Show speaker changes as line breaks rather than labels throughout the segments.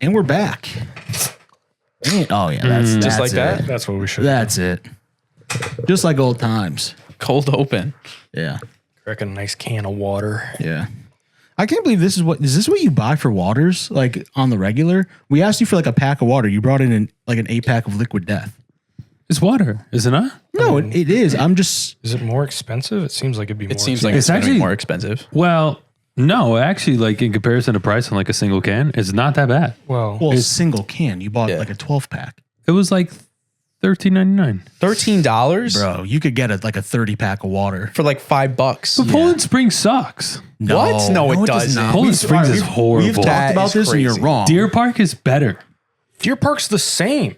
And we're back. Oh yeah, that's
Just like that?
That's what we should.
That's it. Just like old times.
Cold open.
Yeah.
Crack a nice can of water.
Yeah. I can't believe is this what you buy for waters? Like on the regular? We asked you for like a pack of water. You brought in an 8-pack of Liquid Death.
It's water, is it not?
No, it is. I'm just.
Is it more expensive? It seems like it'd be more
It seems like
It's
it's actually
actually-
more expensive.
Well, no, actually, like in comparison to price on like a single can, it's not that bad.
well,
Well, single can. You bought
Yeah.
like a 12-pack.
It was like $13.99.
$13
Bro, you could get a 30-pack of water.
for like $5.
But Poland Springs sucks.
What? No, it
does
doesn't.
not.
Poland
We've-
Springs is
We've
horrible.
talked
That
about
is
this and you're
crazy.
wrong.
Deer Park is better.
Deer Park's the same.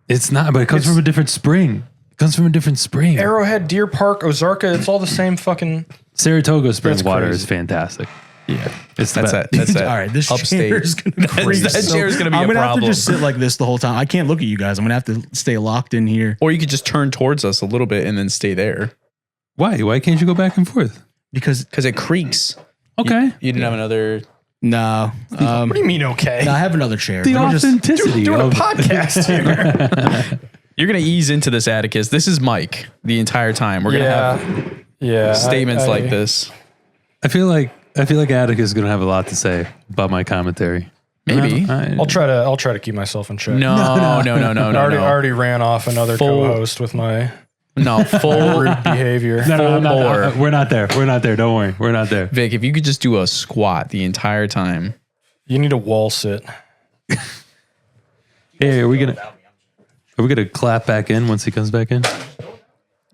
It's not, but it comes from a different spring. It comes from a different spring.
Arrowhead, Deer Park, Ozarka, it's all the same fucking.
Saratoga spring
That's
water
crazy.
is fantastic. Yeah, it's the
That's
best.
it. That's it.
All right, this
Upstate.
chair is going to freeze.
that chair is gonna be
I'm
a
gonna have
problem.
to just sit like this the whole time. I can't look at you guys. I'm going to have to stay locked in here
Or you could just turn towards us a little bit and then stay there.
Why? Why can't you go back and forth?
because
Because it creaks.
Okay.
You didn't have another.
no.
What do you mean, okay?
I have another chair.
The
Let me just-
authenticity
Doing a
of
podcast here.
You're going to ease into this, Atticus. This is Mike the entire time. We're going to have
Yeah.
statements like this.
I feel like Atticus is gonna have a lot to say about my commentary.
Maybe.
I'll try to keep myself in check.
No.
I already ran off another
Full-
co-host with my
No, full.
rude behavior.
We're not there. We're not there. Don't worry. We're not there.
Vic, if you could just do a squat the entire time.
You need a wall sit.
Hey, are we gonna clap back in once he comes back in?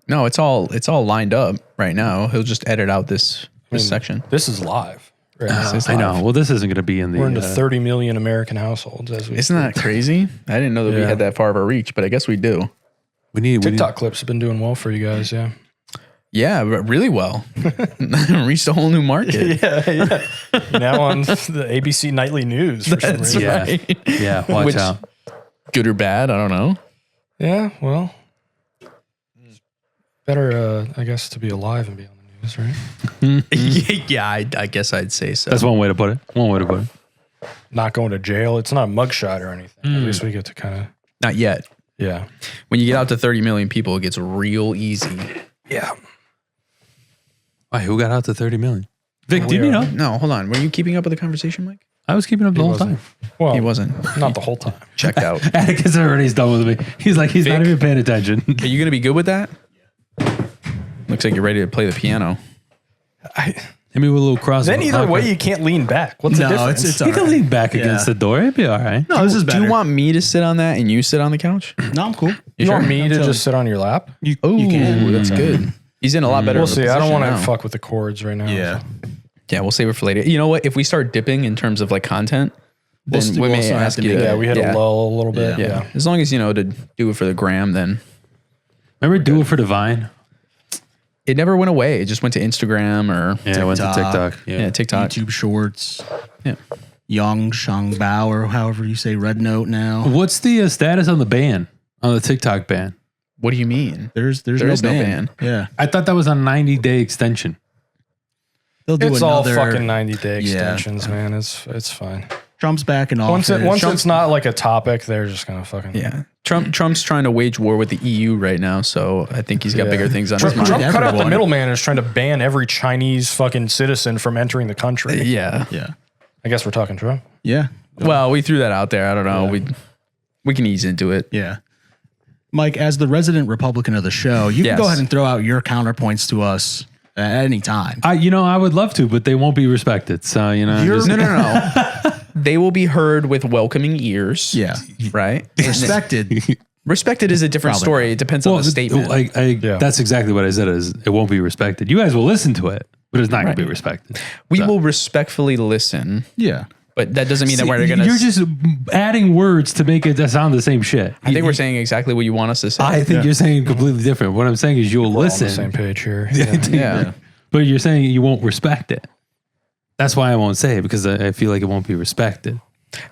No, it's all lined up right now. He'll just edit out this section.
This is live. Right now.
It's
I know.
live.
Well, this isn't gonna be in the.
We're into 30 million American households as we
Isn't that crazy? I didn't know that we
Yeah.
had that far of a reach, but I guess we do.
we need
TikTok clips have been doing well for you guys, yeah.
Yeah, but really well. Reached a whole new market.
Yeah. Now on the ABC Nightly News for some
That's
reason.
Yeah.
right.
Yeah. Watch
Which-
out.
Good or bad, I don't know.
Yeah, well, better, I guess, to be alive and be on the news, right?
Yeah, I guess I'd say so.
That's one way to put it. One way to put it.
Not going to jail. It's not a mugshot or anything. At least we get to kind of,
Not yet.
yeah.
When you get out to 30 million people, it gets real easy.
Yeah.
Why? Who got out to 30 million? Vic,
We
did you
are.
know?
No, hold on. Were you keeping up with the conversation, Mike?
I was keeping up the whole
wasn't.
time.
Well,
He wasn't.
not the whole time.
Checked out.
Atticus already's done with me. He's like, he's not
Vic?
even paying attention.
Are you going to be good with that? Looks like you're ready to play the piano.
Hit me with a little cross.
Then either way, you can't lean back. What's the
No,
difference?
it's
you
all
can
right.
lean back against the door. It'd be all right.
No, this is better.
Do you want me to sit on that and you sit on the couch?
No, I'm cool.
you want me
I'm
to
telling
just sit on your lap?
You,
Oh,
you can.
that's good. He's in a lot better.
We'll
of a
see. I don't
position
want to
now.
fuck with the chords right now.
Yeah.
Yeah, we'll save it for later. You know what? If we start dipping in terms of like content, then
We'll
we may
also have
ask
to
you.
make
To,
Yeah, we hit a lull a little bit.
Yeah.
Yeah.
As long as you know to do it for the gram, then
Remember Do It for Divine?
it never went away. It just went to Instagram or
Yeah, I went to
TikTok.
TikTok.
yeah, TikTok.
YouTube Shorts.
Yeah.
Yang Shang Bao, or however you say Red Note now.
What's the status on the ban? On the TikTok ban?
What do you mean?
There's
There
no
is no
ban.
ban.
Yeah.
I thought that was a 90-day extension.
They'll do
It's all
another.
fucking 90-day
Yeah.
extensions, man. It's fine.
Trump's back in office.
Once
Trump-
it's not like a topic, they're just gonna fucking
Yeah, Trump's trying to wage war with the EU right now, so I think he's got
Yeah.
bigger things on
Trump,
his mind.
Trump cut out the
Everyone.
middleman and is trying to ban every Chinese fucking citizen from entering the country.
Yeah.
Yeah.
I guess we're talking Trump.
Yeah.
Well, we threw that out there. I don't know. We can ease into it.
Yeah. Mike, as the resident Republican of the show, you can
Yes.
go ahead and throw out your counterpoints to us at any time.
I would love to, but they won't be respected. So,
No. They will be heard with welcoming ears.
Yeah.
Right?
Respected.
Respected is a different
Probably
story. It depends on the statement.
That's exactly what I said. Is it won't be respected. You guys will listen to it, but it's not going to be respected.
We will respectfully listen,
Yeah.
but that doesn't mean that we're going to.
You're just adding words to make it sound the same shit.
I think we're saying exactly what you want us to say.
I think you're saying completely different. What I'm saying is you'll
We're all on
listen,
the same page here. Yeah.
yeah.
but you're saying you won't respect it. That's why I won't say it, because I feel like it won't be respected.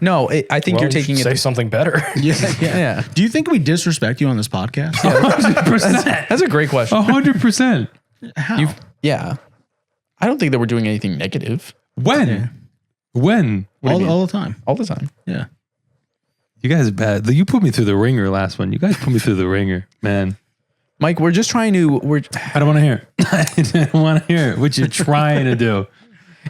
No, I think
Well,
you're taking
you should say
it.
something better.
Yeah.
Yeah.
Do you think we disrespect you on this podcast?
100%.
That's a great question.
100%.
How?
Yeah. I don't think that we're doing anything negative
When? When?
all the time.
all the time.
Yeah.
You guys are bad. You put me through the ringer last one. You guys put me through the ringer, man.
Mike, we're just trying to.
I don't want to hear it. I don't want to hear it. What you're trying to do.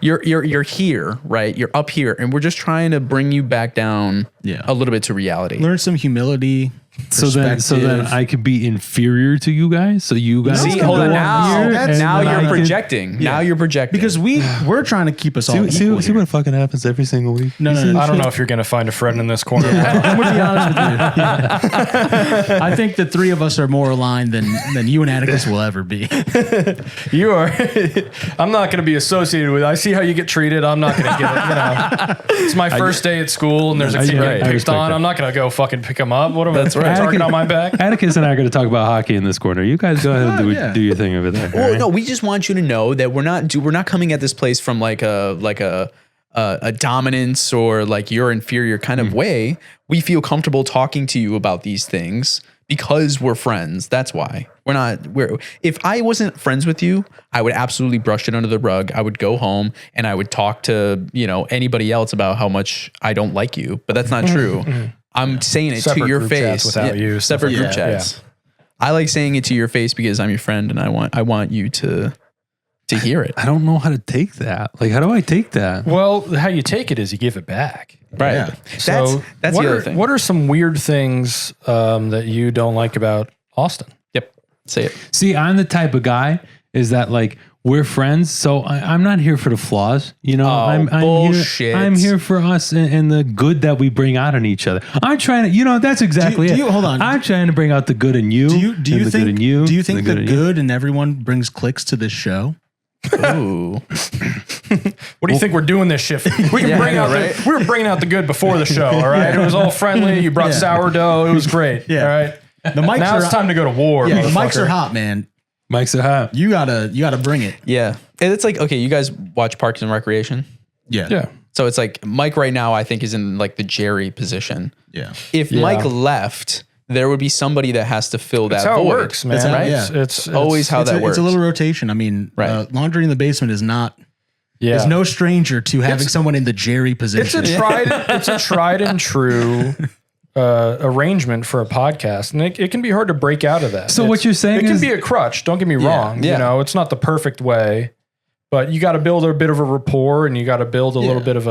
You're here, right? You're up here, and we're just trying to bring you back down a little bit to reality.
Learn some humility.
So then I could be inferior to you guys. So you guys
See,
can
hold
go
on.
here,
Now
and then I
you're
can-
projecting. Now you're projecting.
Because we're trying to keep us all
See
equal
see
here.
what fucking happens every single week.
No.
I don't know if you're going to find a friend in this corner.
I'm gonna be honest with you. Yeah. I think the three of us are more aligned than you and Atticus will ever be.
You are. I'm not going to be associated with. I see how you get treated. I'm not going to get it. You know, it's my first day at school, and there's a kid
I
getting picked
respect
on.
that.
I'm not going to go fucking pick him up. What am I?
That's right.
Target on my back.
Atticus and I are going to talk about hockey in this corner. You guys go ahead and do your thing over there.
Well, no, we just want you to know that we're not coming at this place from like a dominance or like you're inferior kind of way. We feel comfortable talking to you about these things because we're friends. That's why if I wasn't friends with you, I would absolutely brush it under the rug. I would go home and I would talk to, anybody else about how much I don't like you, but that's not true. I'm saying it
Separate
to your
group chats
face
without you, stuff
separate
like
group
that.
chats. I like saying it to your face because I'm your friend and I want you to hear it.
I don't know how to take that. Like, how do I take that?
Well, how you take it is you give it back.
Right.
Yeah.
So
That's
what
the
are,
other thing.
What are some weird things that you don't like about Austin?
Yep. Say it.
See, I'm the type of guy is that like we're friends, so I'm not here for the flaws. I'm
bullshit.
I'm here for us and the good that we bring out in each other. I'm trying to, that's exactly it.
hold on.
I'm trying to bring out the good in you.
Do you
and the
think
good in you?
do you
and
think the
in you.
good in everyone brings clicks to this show?
Ooh.
What do you think we're doing this shit? We can bring out we were bringing out the good before the show. All right, it was all friendly. You brought sourdough. It was great.
Yeah.
All right.
The mics
Now
are
it's time to go to war.
Yeah, the mics
motherfucker.
are hot, man.
Mike's a hot.
You gotta bring it.
Yeah. And it's like, okay, you guys watch Parks and Recreation.
Yeah.
Yeah.
So it's like Mike right now, I think, is in like the Jerry position.
Yeah.
If Mike left, there would be somebody that has to fill that
That's how
void.
it works, man.
That's how-
right?
yeah.
It's
Always how that works.
It's a little rotation. I mean,
Right.
laundry in the basement is not.
Yeah.
Is no stranger to having someone in the Jerry position.
It's a tried and true arrangement for a podcast, and it can be hard to break out of that.
So what you're saying
it can
is-
be a crutch. Don't get me wrong.
yeah.
It's not the perfect way, but you got to build a bit of a rapport, and you got to build a little bit of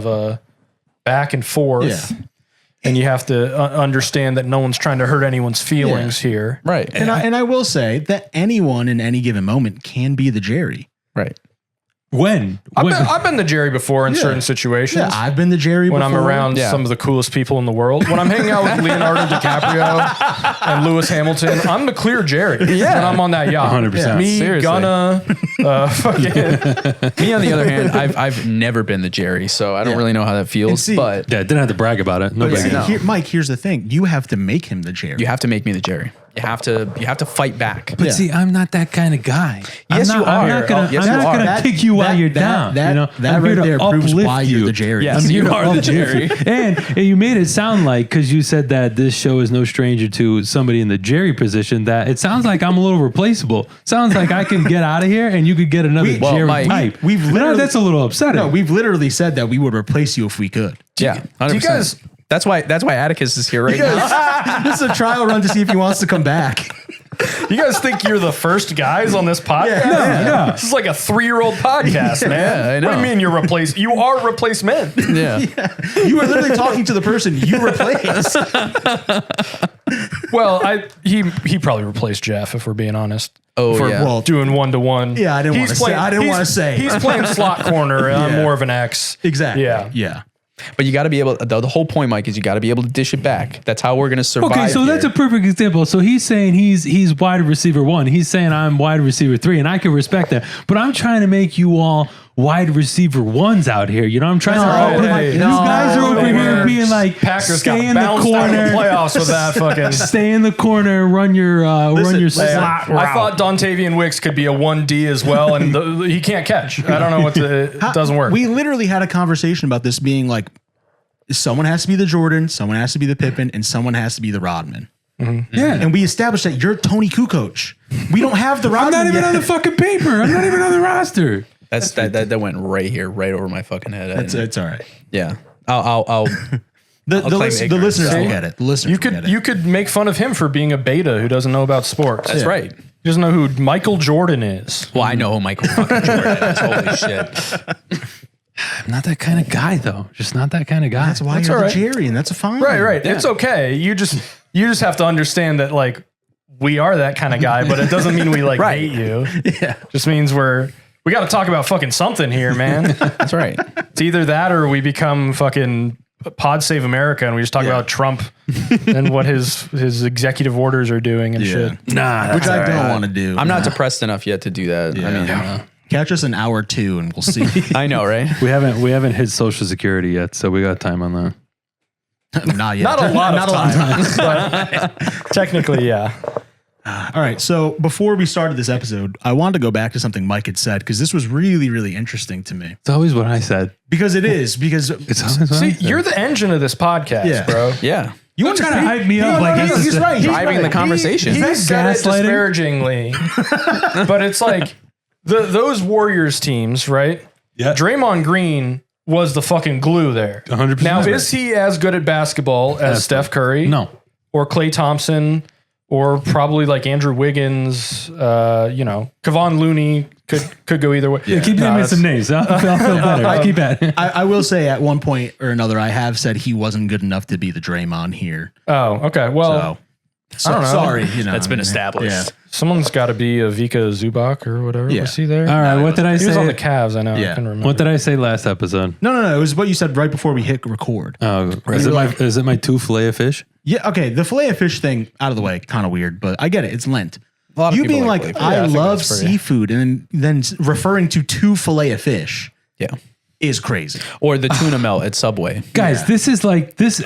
a back and forth.
Yeah.
And you have to understand that no one's trying to hurt anyone's feelings here.
Right.
and I will say that anyone in any given moment can be the Jerry.
Right.
When?
I've been the Jerry before in certain situations.
Yeah, I've been the Jerry
when
before.
I'm around some of the coolest people in the world. When I'm hanging out with Leonardo DiCaprio and Lewis Hamilton, I'm the clear Jerry. When I'm on that yacht.
100%.
Me,
Seriously.
Gunna, fucking.
Me, on the other hand, I've never been the Jerry, so I don't really know how that feels.
And see-
but
Yeah, didn't have to brag about it. No
But
big
see,
deal.
Mike, here's the thing: you have to make him the Jerry.
you have to make me the Jerry. You have to fight back.
But see, I'm not that kind of guy.
Yes,
I'm
you
not, I'm
are.
not gonna,
Yes,
I'm
you
not
are.
gonna kick you while you're down.
That
I'm here
right
to
there proves
uplift
why
you.
you're the Jerry.
Yes,
I'm here
you
to
are the
uplift
Jerry.
And you made it sound like, because you said that this show is no stranger to somebody in the Jerry position, that it sounds like I'm a little replaceable. Sounds like I can get out of here and you could get another
Well,
Jerry
Mike,
type.
we've
No,
literally-
that's a little upsetting.
No, we've literally said that we would replace you if we could.
Yeah, 100%.
Do you guys?
That's why Atticus is here right now.
This is a trial run to see if he wants to come back.
You guys think you're the first guys on this podcast?
No.
This is like a 3-year-old podcast, man.
Yeah, I know.
What do you mean you're replaced? You are replacement.
Yeah.
You are literally talking to the person you replaced.
Well, he probably replaced Jeff, if we're being honest.
Oh,
for
yeah.
Well,
doing 1-to-1.
Yeah, I didn't
He's
wanna say-
playing-
I didn't
he's-
wanna say.
He's playing slot corner, and I'm
Yeah.
more of an X.
Exactly.
Yeah.
Yeah.
But you got to be able. The whole point, Mike, is you got to be able to dish it back. That's how we're gonna survive.
Okay, so that's a
here.
perfect example. So he's saying he's wide receiver 1. He's saying I'm wide receiver 3, and I can respect that. But I'm trying to make you all wide receiver 1s out here. You know, I'm trying to.
right.
You
No,
guys are over
no,
here
no.
being like,
Packers
stay
got
in the
bounced out of the
corner,
playoffs with that fucking.
stay in the corner, and run your slot route.
I thought Dontavian Wicks could be a 1D as well, and he can't catch. I don't know what it doesn't work.
We literally had a conversation about this being like, someone has to be the Jordan, someone has to be the Pippen, and someone has to be the Rodman.
Yeah.
And we established that you're Tony Kukoc. We don't have the Rodman
I'm not even
yet.
on the fucking paper. I'm not even on the roster.
that went right here, right over my fucking head.
It's all right.
Yeah. I'll
The
claim ignorance.
listeners will
See?
get it. The listeners
You
will get
could
it.
you could make fun of him for being a beta who doesn't know about sports.
That's right.
He doesn't know who Michael Jordan is.
Well, I know who Michael fucking Jordan is. Holy shit.
I'm not that kind of guy, though. Just not that kind of guy.
That's why
That's
you're
all
the
right.
Jerry, and that's a fine.
Right. It's okay. You just have to understand that like we are that kind of guy, but it doesn't mean we like hate you.
Yeah.
Just means we got to talk about fucking something here, man.
That's right.
It's either that or we become fucking Pod Save America and we just talk about Trump and what his executive orders are doing and shit.
Nah,
Which I don't want to do.
I'm not depressed enough yet to do that. I mean,
Catch us in hour 2 and we'll see.
I know, right?
we haven't hit Social Security yet, so we got time on that.
Not yet.
Not a lot of
Not
time, but technically, yeah.
All right. So before we started this episode, I wanted to go back to something Mike had said because this was really, really interesting to me.
It's always what I said.
Because it is. Because
It's always what I
See,
said.
you're the engine of this podcast,
Yeah.
bro.
Yeah.
you
Don't try to hype me up like it's
he's right. He's
Driving
right.
the conversation.
He said it
gaslighting?
disparagingly, but it's like those Warriors teams, right?
Yeah.
Draymond Green was the fucking glue there.
100%.
Now, is he as good at basketball as Steph Curry?
No.
Or Klay Thompson? Or probably like Andrew Wiggins? Kevon Looney could go either way.
Yeah, keep naming some names. I'll feel better. I keep at it.
I will say at one point or another, I have said he wasn't good enough to be the Draymond here.
Oh, okay. Well,
So
I don't know.
sorry.
That's been established.
someone's got to be a Vika Zubac or whatever.
Yeah.
Was he there?
All right, what did I
He was on the
say?
Cavs. I know.
Yeah.
I couldn't remember.
What did I say last episode?
No. It was what you said right before we hit record.
Oh, is it my two fillet of fish?
Yeah. Okay. The fillet of fish thing out of the way, kind of weird, but I get it. It's Lent.
A lot of
You
people
being
like
like,
fillet of
fish. Yeah, I
I
think
love
that's pretty-
seafood, and then referring to 2 fillet of fish
Yeah.
is crazy.
Or the tuna melt at Subway.
Guys, this is like this.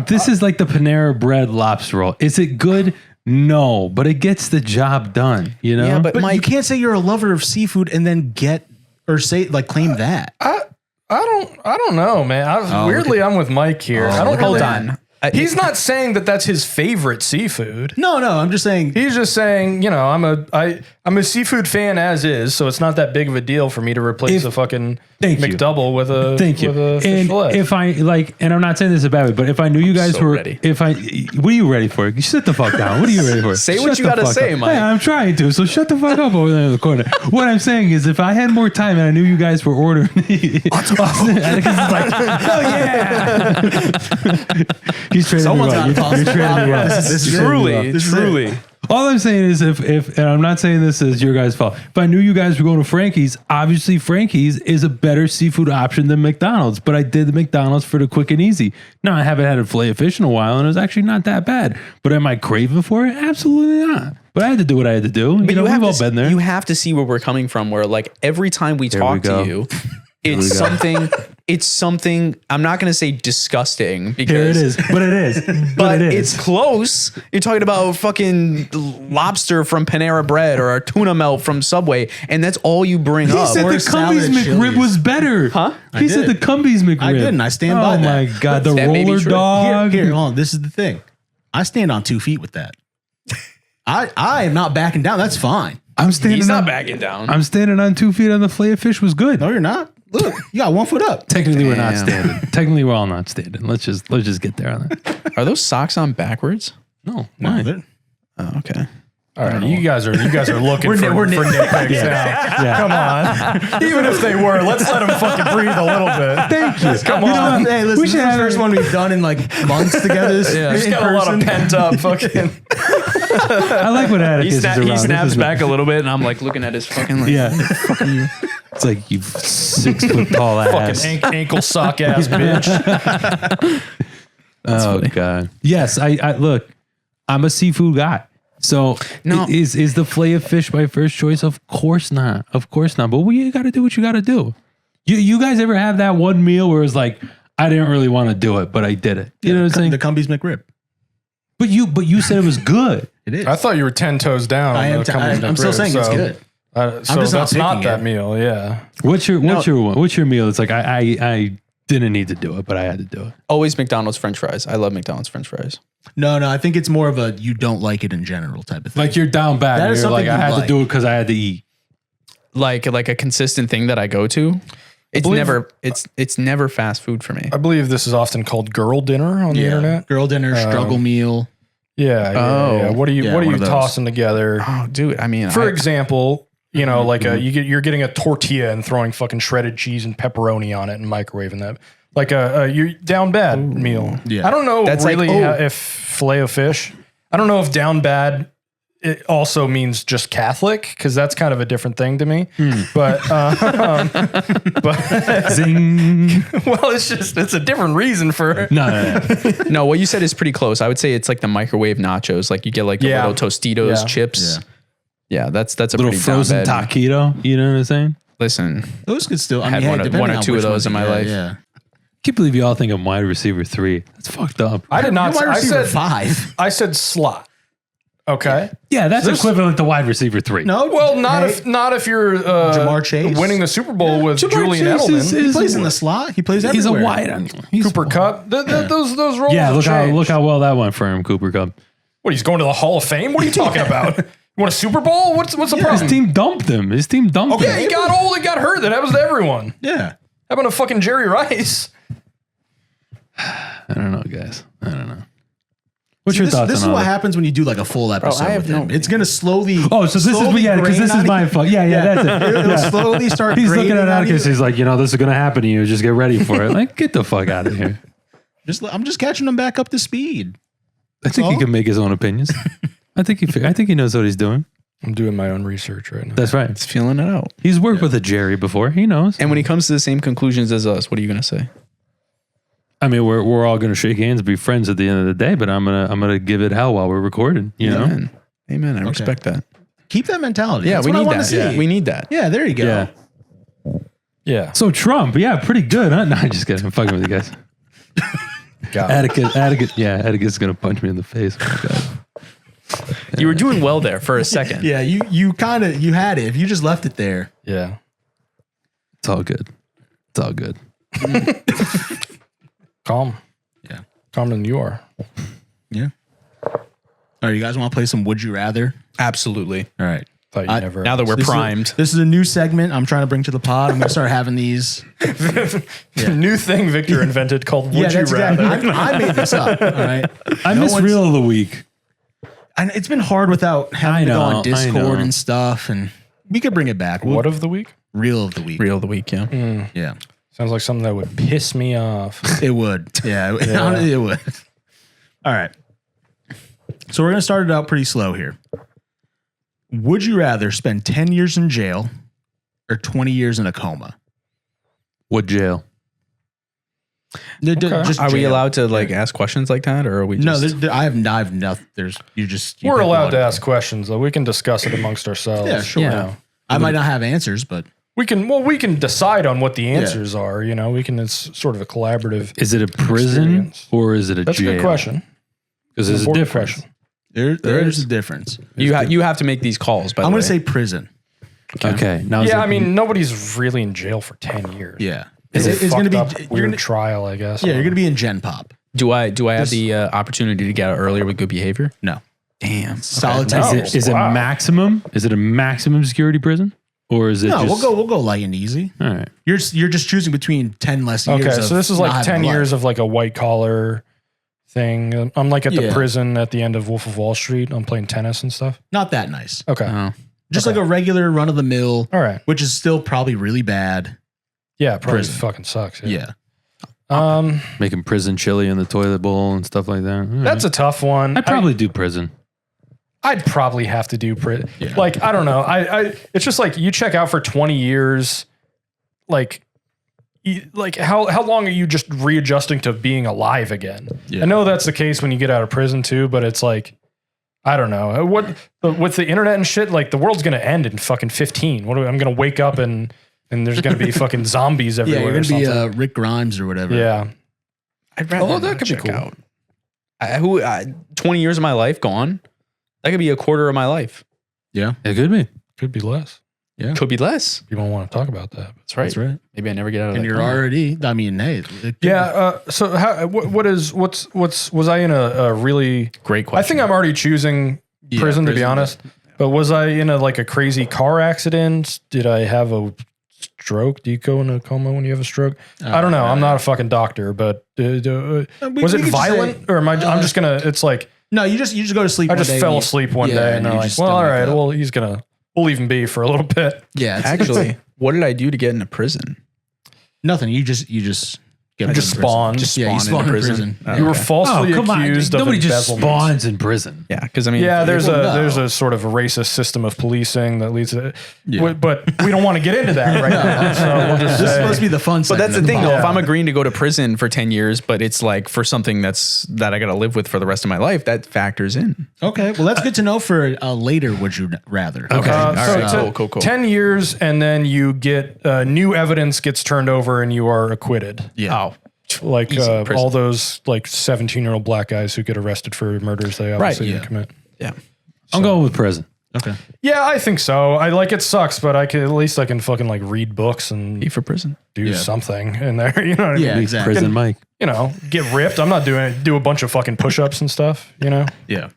This is like the Panera Bread lobster roll. Is it good? No, but it gets the job done. You know.
Yeah, but
But you
Mike,
can't say you're a lover of seafood and then claim that.
I don't know, man. Weirdly, I'm with Mike here. I don't
hold
really-
on.
He's not saying that that's his favorite seafood.
No, I'm just saying.
He's just saying, I'm a seafood fan as is, so it's not that big of a deal for me to replace a fucking
Thank you.
McDouble with a
Thank you.
with a fish
And
fillet.
if I like, and I'm not saying this is a bad way, but if I knew you guys
so
were,
ready.
what are you ready for? You sit the fuck down. What are you ready for?
Say what
Shut
you
the
gotta
fuck
say,
up.
Mike.
Yeah, I'm trying to. So shut the fuck up over there in the corner. What I'm saying is, if I had more time and I knew you guys were ordering, Austin is like, oh yeah, he's trading
Someone's
me well.
got
You're trading me well.
This is
truly,
This is
truly.
All I'm saying is if and I'm not saying this is your guys' fault. If I knew you guys were going to Frankie's, obviously Frankie's is a better seafood option than McDonald's. But I did the McDonald's for the quick and easy. Now I haven't had a fillet of fish in a while, and it was actually not that bad. But am I craving for it? Absolutely not. But I had to do what I had to do.
But
We've all been there.
You have to see where we're coming from. Where like every time we talk
go.
to you, it's something. It's something. I'm not going to say disgusting because
Here it is. But it is.
but
it is.
it's close. You're talking about fucking lobster from Panera Bread or a tuna melt from Subway, and that's all you bring
He
up.
said
Or
the
salad
Cumbies
at
McRib
Chili's.
was better.
Huh?
I
He said
did.
the Cumbies McRib.
I did, and I stand by
Oh
that.
my God. The
That may be
roller
true.
dog.
Here, hold on. This is the thing. I stand on 2 feet with that. I am not backing down. That's fine.
I'm standing
He's
on,
not backing down.
I'm standing on 2 feet on the fillet of fish was good.
No, you're not. Look, you got 1 foot up.
Technically, we're not
Damn.
standing. Technically, we're all not standing. Let's just get there on that.
Are those socks on backwards?
No,
No,
why?
they're-
Oh, okay.
All right, you guys are looking for nitpicks now.
Yeah.
Come on, even if they were, let's let them fucking breathe a little bit.
Thank you.
Come
You know
on.
what?
Hey, listen,
We
this
should
is the
have
first one we've done in like months together.
He's
in
got a lot of
person.
pent up fucking.
I like what Atticus is around.
He
This
snaps
is
back a little bit, and I'm like looking at his fucking. Like,
Yeah. It's like you 6 foot tall ass.
Fucking ankle sock ass bitch.
Oh God. Yes, I look. I'm a seafood guy. So
No.
is the fillet of fish my first choice? Of course not. Of course not. But you got to do what you got to do. You guys ever have that one meal where it's like I didn't really want to do it, but I did it. You know what I'm saying?
The Cumbies McRib.
But you said it was good.
It is.
I thought you were 10 toes down.
I am.
I'm
I'm still saying it's good.
So
just not
that's not
picking
that
it.
meal. Yeah.
What's your meal? It's like I didn't need to do it, but I had to do it.
always McDonald's French fries. I love McDonald's French fries.
No, I think it's more of a you don't like it in general type of thing.
Like you're down bad.
That
And
is
you're like
something
I
you
had
like.
to do it because I had to eat.
Like a consistent thing that I go to. It's never fast food for me.
I believe this is often called girl dinner on the internet.
Girl dinner, struggle meal.
Yeah. What are you
one of those.
tossing together?
Oh, dude. I mean,
For example, like you're getting a tortilla and throwing fucking shredded cheese and pepperoni on it and microwaving that. Like you down bad meal.
Yeah.
I don't know
That's
really
like,
if filet of fish. I don't know if down bad it also means just Catholic, because that's kind of a different thing to me. But
Zing.
well, it's a different reason for
No.
no, what you said is pretty close. I would say it's like the microwave nachos. Like you get like the
Yeah.
little Tostitos
Yeah.
chips. Yeah, that's a
Little
pretty
frozen
down bad.
taquito. You know what I'm saying?
Listen,
Those could still. I
Had
mean,
one or-
depending
one or
on
two
which
of those
ones
in
you
my
get,
life.
Yeah.
Can't believe you all think I'm wide receiver 3. That's fucked up.
I did not.
Wide
I
receiver
said
5.
I said slot. Okay.
Yeah, that's
This-
equivalent to wide receiver 3.
No,
Well, not
hey,
if you're
Jamar Chase?
winning the Super Bowl with
Jamar
Julian
Chase
Edelman,
he plays in the slot. He plays
He's a
everywhere.
wide. He's
Cooper Kupp. Those roles.
Yeah,
have changed.
look how well that went for him, Cooper Cup.
What, he's going to the Hall of Fame? What are you talking about? You want a Super Bowl? What's the
His
problem?
team dumped him.
Okay, he got old and got hurt. That happens to everyone.
Yeah.
How about a fucking Jerry Rice?
I don't know, guys. I don't know. What's your thoughts
This is
on all
what
that?
happens when you do like a full episode
I have
with him.
no-
It's gonna slowly.
Oh, so this is
slowly
because this
grain
is
on
my
you.
fault. Yeah, that's it.
It'll
Yeah.
slowly start.
He's looking
grating
at
on
Atticus.
you.
He's like, this is going to happen to you. Just get ready for it. Like, get the fuck out of here.
I'm just catching him back up to speed.
I think he
all?
can make his own opinions. I think he knows what he's doing.
I'm doing my own research right now.
That's right.
it's feeling it out.
He's worked with a Jerry before. He knows.
And when he comes to the same conclusions as us, what are you gonna say?
I mean, we're all going to shake hands and be friends at the end of the day, but I'm gonna give it hell while we're recording. You know?
Amen. Amen. I respect that.
Keep that mentality.
Yeah,
That's
we
what I
need
wanna
that.
see.
Yeah. We need that.
Yeah, there you go.
Yeah.
Yeah.
So Trump, yeah, pretty good, huh? No, I'm just kidding. I'm fucking with you guys.
Got it.
Atticus is gonna punch me in the face. Oh, God.
You were doing well there for a second.
Yeah, you kind of had it. If you just left it there.
Yeah.
It's all good. It's all good.
Calm.
Yeah.
Calmer than you are.
Yeah. All right, you guys want to play some Would You Rather?
Absolutely.
All right.
Thought you never.
Now that we're
This is a-
primed.
This is a new segment I'm trying to bring to the pod. I'm gonna start having these.
New thing Victor invented called Would You
that's
Rather.
exactly. I made this up. All right.
I
No
miss
one's-
Reel of the Week.
And it's been hard without having to go
know,
on
I
Discord
know.
and stuff, and we could bring it back.
What of the week?
Reel of the week?
Real of the week, yeah.
Yeah,
Sounds like something that would piss me off.
it would. Yeah, it would. All right. So we're gonna start it out pretty slow here. Would you rather spend 10 years in jail or 20 years in a coma?
What jail?
Just
Are we
jail.
allowed to like ask questions like that, or are we
No,
just
I have nothing. There's you
We're
pick
allowed
one.
to ask questions, though. We can discuss it amongst ourselves.
Yeah, sure.
You know.
I might not have answers, but
We can decide on what the answers are. You know, it's sort of a collaborative.
Is it a prison
Experience.
or is it a
That's
jail?
a good question.
Because there's a
Important
difference.
question.
there's a difference.
you have to make these calls? By
I'm
the
gonna
way.
say prison.
Okay. Now is
Yeah,
it-
I mean, nobody's really in jail for 10 years.
Yeah,
It's
it's gonna be
up,
you're
weird
gonna,
trial, I guess.
yeah, you're gonna be in Gen Pop.
do I have the opportunity to get out earlier with good behavior?
No,
Damn.
solitary.
No.
Is it
Wow.
maximum? Is it a maximum security prison? Or is it
No,
just,
we'll go light and easy.
All right.
You're just choosing between 10 less years.
Okay,
of
so this is
not
like
having
10
a life.
years of like a white collar thing. I'm like at the
Yeah.
prison at the end of Wolf of Wall Street. I'm playing tennis and stuff.
Not that nice.
Okay.
Oh.
Just
Okay.
like a regular run of the mill,
All right.
which is still probably really bad.
Yeah, it probably
Prison.
fucking sucks.
Yeah.
Making prison chili in the toilet bowl and stuff like that. All right.
That's a tough one.
I'd probably do prison.
I'd probably have to do
Yeah.
like I don't know. I it's just like you check out for 20 years, like how long are you just readjusting to being alive again?
Yeah.
I know that's the case when you get out of prison too, but it's like I don't know but with the internet and shit. Like the world's gonna end in fucking 15. I'm gonna wake up and there's gonna be fucking zombies
Yeah,
everywhere.
you're
or
going to be
something.
Rick Grimes or whatever.
Yeah.
I'd rather
Oh, that
not
could be
check
cool.
out. 20 years of my life gone. That could be a quarter of my life.
Yeah.
It could be.
Could be less.
Could be less.
You won't want to talk about that.
That's right.
That's right.
Maybe I never get out of
And
that.
you're
coma.
already, I mean, hey.
Yeah. So was I in a really,
Great question.
I think I'm already choosing prison to be honest. But was I in a crazy car accident? Did I have a stroke? Do you go in a coma when you have a stroke? I don't know. I'm not a fucking doctor, but was it violent or am I? I'm just gonna. It's like
No, you just go to sleep.
I
one
just
day
fell
and you-
asleep one
yeah,
day, and
and
they're
you
like,
just
"Well,
don't
all
wake
right.
up.
Well, we'll leave him be for a little bit."
Yeah, it's
Actually, what did I do to get into prison?
nothing. You just get
Just
put in prison.
spawned.
Just
Yeah, you
spawned
spawn
into
in
prison.
prison.
You were
Okay.
falsely
come on.
accused of
Nobody just
embezzlement.
spawns in prison.
Yeah, because I mean,
Yeah, there's
Well, no.
there's a sort of a racist system of policing that leads to,
Yeah.
but we don't want to get into that right now. So we'll just
This is
say,
supposed to be the fun.
But that's the
segment.
thing, though.
Yeah.
If I'm agreeing to go to prison for 10 years, but it's like for something that I got to live with for the rest of my life, that factors in.
Okay, well that's good to know for later. Would you rather?
Okay.
so
All right.
it's
Cool.
10 years, and then you get new evidence gets turned over, and you are acquitted.
Yeah.
Oh,
Like
Easy prison.
all those like 17-year-old black guys who get arrested for murders they obviously didn't
yeah.
commit.
yeah.
I'm going with prison.
Okay.
Yeah, I think so. I like it sucks, but at least I can fucking like read books and
Be for prison.
do something in there. You know what I
Yeah,
mean?
exactly.
Prison Mike.
You know, get ripped. I'm not do a bunch of fucking push-ups and stuff, you know?
Yeah.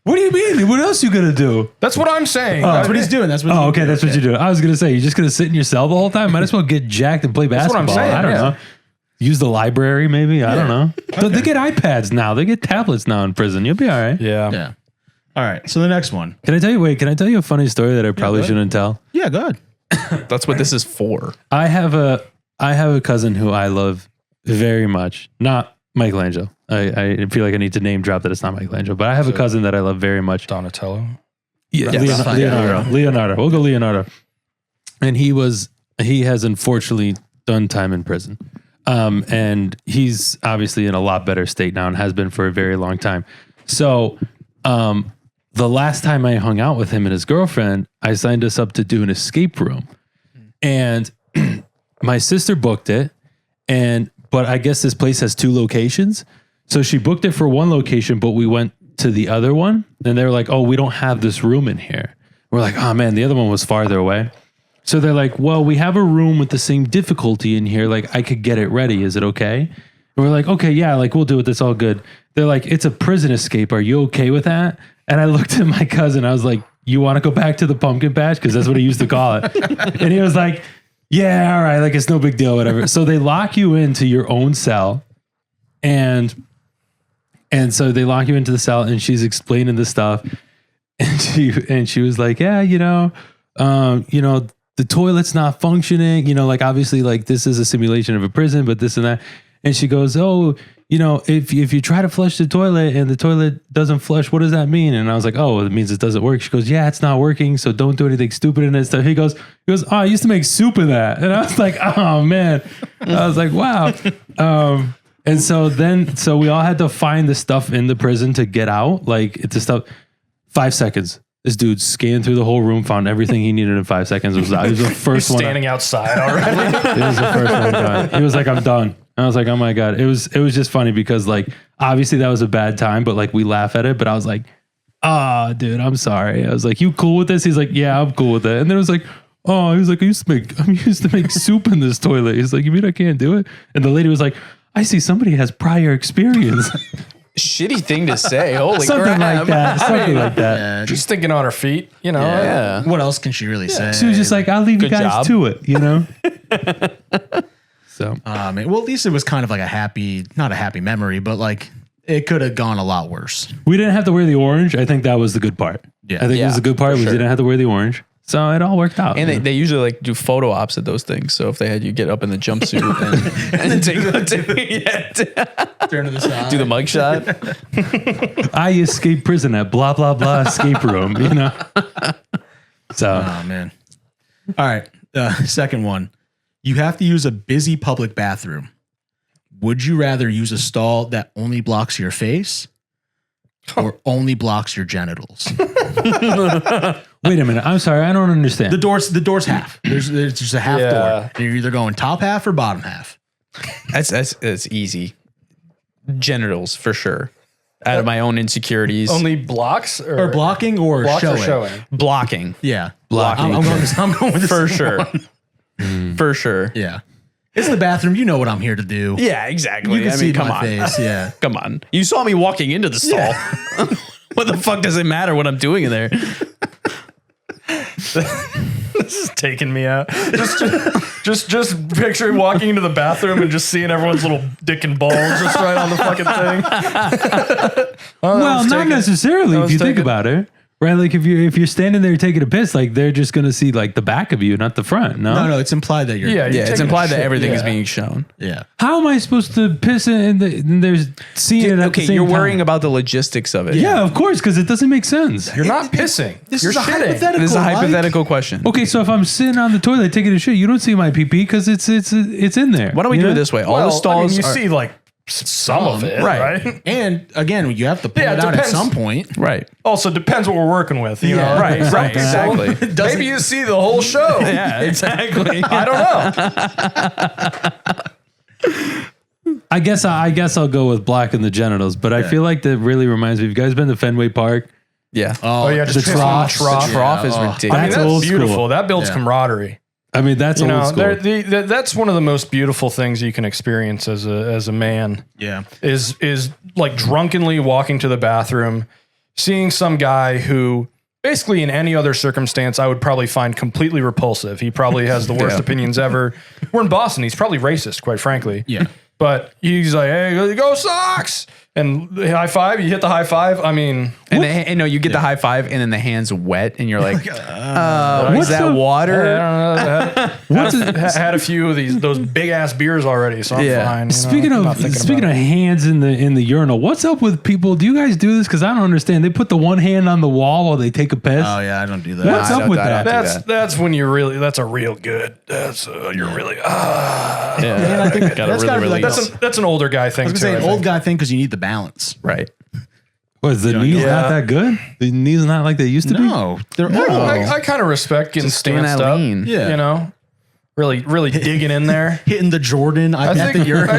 What do you mean? What else you gonna do?
That's what I'm saying.
That's what he's doing. That's what.
Oh, okay, that's what you do. I was gonna say you're just gonna sit in your cell the whole time. Might as well get jacked and play
what I'm
basketball.
saying,
I don't
yeah.
know. Use the library, maybe. I don't know. They get iPads now. They get tablets now in prison. You'll be all right.
Yeah.
Yeah. All right. So the next one.
Can I tell you? Wait, can I tell you a funny story that I probably
go ahead.
shouldn't tell?
Yeah. Go ahead.
That's what this is for.
I have a cousin who I love very much. Not Michelangelo. I feel like I need to name drop that it's not Michelangelo, but I have a cousin that I love very much.
Donatello.
Yeah,
Yes.
Leonardo. We'll go Leonardo. And he has unfortunately done time in prison. And he's obviously in a lot better state now and has been for a very long time. So, the last time I hung out with him and his girlfriend, I signed us up to do an escape room. And my sister booked it. But I guess this place has 2 locations. So she booked it for one location, but we went to the other one and they were like, "Oh, we don't have this room in here." We're like, "Oh man, the other one was farther away." So they're like, "Well, we have a room with the same difficulty in here. Like I could get it ready. Is it okay?" And we're like, "Okay, yeah, like we'll do it. That's all good." They're like, "It's a prison escape. Are you okay with that?" And I looked at my cousin. I was like, "You want to go back to the pumpkin patch?" Because that's what he used to call it. And he was like, "Yeah, all right. Like it's no big deal, whatever." So they lock you into your own cell, and so they lock you into the cell, and she's explaining the stuff, and she was like, "Yeah, the toilet's not functioning. Like obviously, like this is a simulation of a prison, but this and that." And she goes, "Oh, if you try to flush the toilet and the toilet doesn't flush, what does that mean?" And I was like, "Oh, it means it doesn't work." She goes, "Yeah, it's not working, so don't do anything stupid in it." So he goes, "Oh, I used to make soup in that." And I was like, "Oh man," I was like, "Wow." And so we all had to find the stuff in the prison to get out. Like it's the stuff. 5 seconds. This dude scanned through the whole room, found everything he needed in 5 seconds. It was the first one.
Standing outside already.
It was the first one done. He was like, "I'm done." And I was like, "Oh my God." It was just funny because like obviously that was a bad time, but like we laugh at it. But I was like, dude, I'm sorry. I was like, "You cool with this?" He's like, "Yeah, I'm cool with it." And then it was like, he was like, I used to make soup in this toilet." He's like, "You mean I can't do it?" And the lady was like, "I see somebody has prior experience."
Shitty thing to say. Holy
Something
crap.
like that. Something like that.
Yeah.
She's thinking on her feet, you know.
Yeah.
What else can she really say?
She was just like, "I'll leave you
Good
guys
job.
to it," So
Man, well, at least it was kind of like not a happy memory, but like it could have gone a lot worse.
we didn't have to wear the orange. I think that was the good part.
Yeah.
I think it was
Yeah,
the good part.
for
We
sure.
didn't have to wear the orange. So it all worked out.
And they usually like do photo ops at those things. So if they had you get up in the jumpsuit and take
Turn to the side.
do the mugshot.
I escaped prison at blah, blah, blah escape room, So
Oh man. All right. Second one. You have to use a busy public bathroom. Would you rather use a stall that only blocks your face or only blocks your genitals?
wait a minute. I'm sorry. I don't understand.
The door's half. There's just a half
Yeah.
door. And you're either going top half or bottom half.
That's easy. Genitals for sure. Out of my own insecurities.
Only blocks
Or blocking or
blocks
showing.
or showing.
Blocking.
Yeah.
Blocking.
I'm going with this
For sure.
one.
For sure.
Yeah. It's the bathroom. You know what I'm here to do.
Yeah, exactly.
You can
I
see
mean, come
my
on.
face. Yeah.
Come on. You saw me walking into the stall. What the fuck does it matter what I'm doing in there?
This is taking me out. Just picture walking into the bathroom and just seeing everyone's little dick and balls just right on the fucking thing.
Well, not necessarily if you think
taken.
about it. Right, like if you're standing there taking a piss, like they're just gonna see like the back of you, not the front. No,
No, it's implied that you're.
Yeah,
Yeah, it's
taking a
implied that
shit.
everything is
Yeah.
being shown.
Yeah.
How am I supposed to piss and there's seeing it at
Okay,
the same
you're
time?
worrying about the logistics of it.
Yeah, of course, because it doesn't make sense.
You're not pissing.
This
You're
is a
shitting.
hypothetical.
This is a
Mike.
hypothetical question.
Okay, so if I'm sitting on the toilet taking a shit, you don't see my pee pee because it's in there.
Why don't we
You
do
know?
it this way? All
Well,
the stalls
you
are,
see like some of it,
Right.
right?
And again, you have to pull
Yeah,
it
it
out at
depends.
some point.
right.
Also, depends what we're working with. You
Yeah.
know?
Right,
Some
right,
people,
exactly.
Maybe you see the whole show.
Yeah, exactly.
I don't know.
I guess I'll go with black in the genitals, but I feel like that really reminds me. Have you guys been to Fenway Park?
Yeah.
Oh yeah, just
the
piss on
trough.
the trough.
The trough is
Oh.
ridiculous.
I mean,
That's
that's
old
beautiful.
school.
That builds
Yeah.
camaraderie.
I mean, that's
You
old
know,
school.
that's one of the most beautiful things you can experience as a man.
Yeah.
Is like drunkenly walking to the bathroom, seeing some guy who basically in any other circumstance I would probably find completely repulsive. He probably has the worst
Yeah.
opinions ever. We're in Boston. He's probably racist, quite frankly.
Yeah.
But he's like, hey, go Sox! And the high five, you hit the high five. I mean,
And no, you get the high five, and then the hand's wet, and you're like,
What's
is that
the-
water?
had a few of those big ass beers already, so I'm
Yeah.
fine. you know,
Speaking
I'm not
of
thinking about it.
hands in the urinal, what's up with people? Do you guys do this? Because I don't understand. They put the one hand on the wall while they take a piss.
Oh yeah, I don't do that.
What's
I
up
don't-
with
I
that?
don't do
That's
that.
that's when you're really that's a real good. That's you're really
Yeah,
I think
gotta
that's
really
gotta be like
release.
that's an older guy thing
I was
too.
gonna say
I
an old
think.
guy thing because you need the balance.
right.
What is the knees
yeah.
not that good? The knees not like they used to be.
No, they're
I kind of respect getting
Just doing
stanced
that
up.
lean.
Yeah.
You know, really digging in there.
hitting the Jordan. I,
I
bet
think
that you're.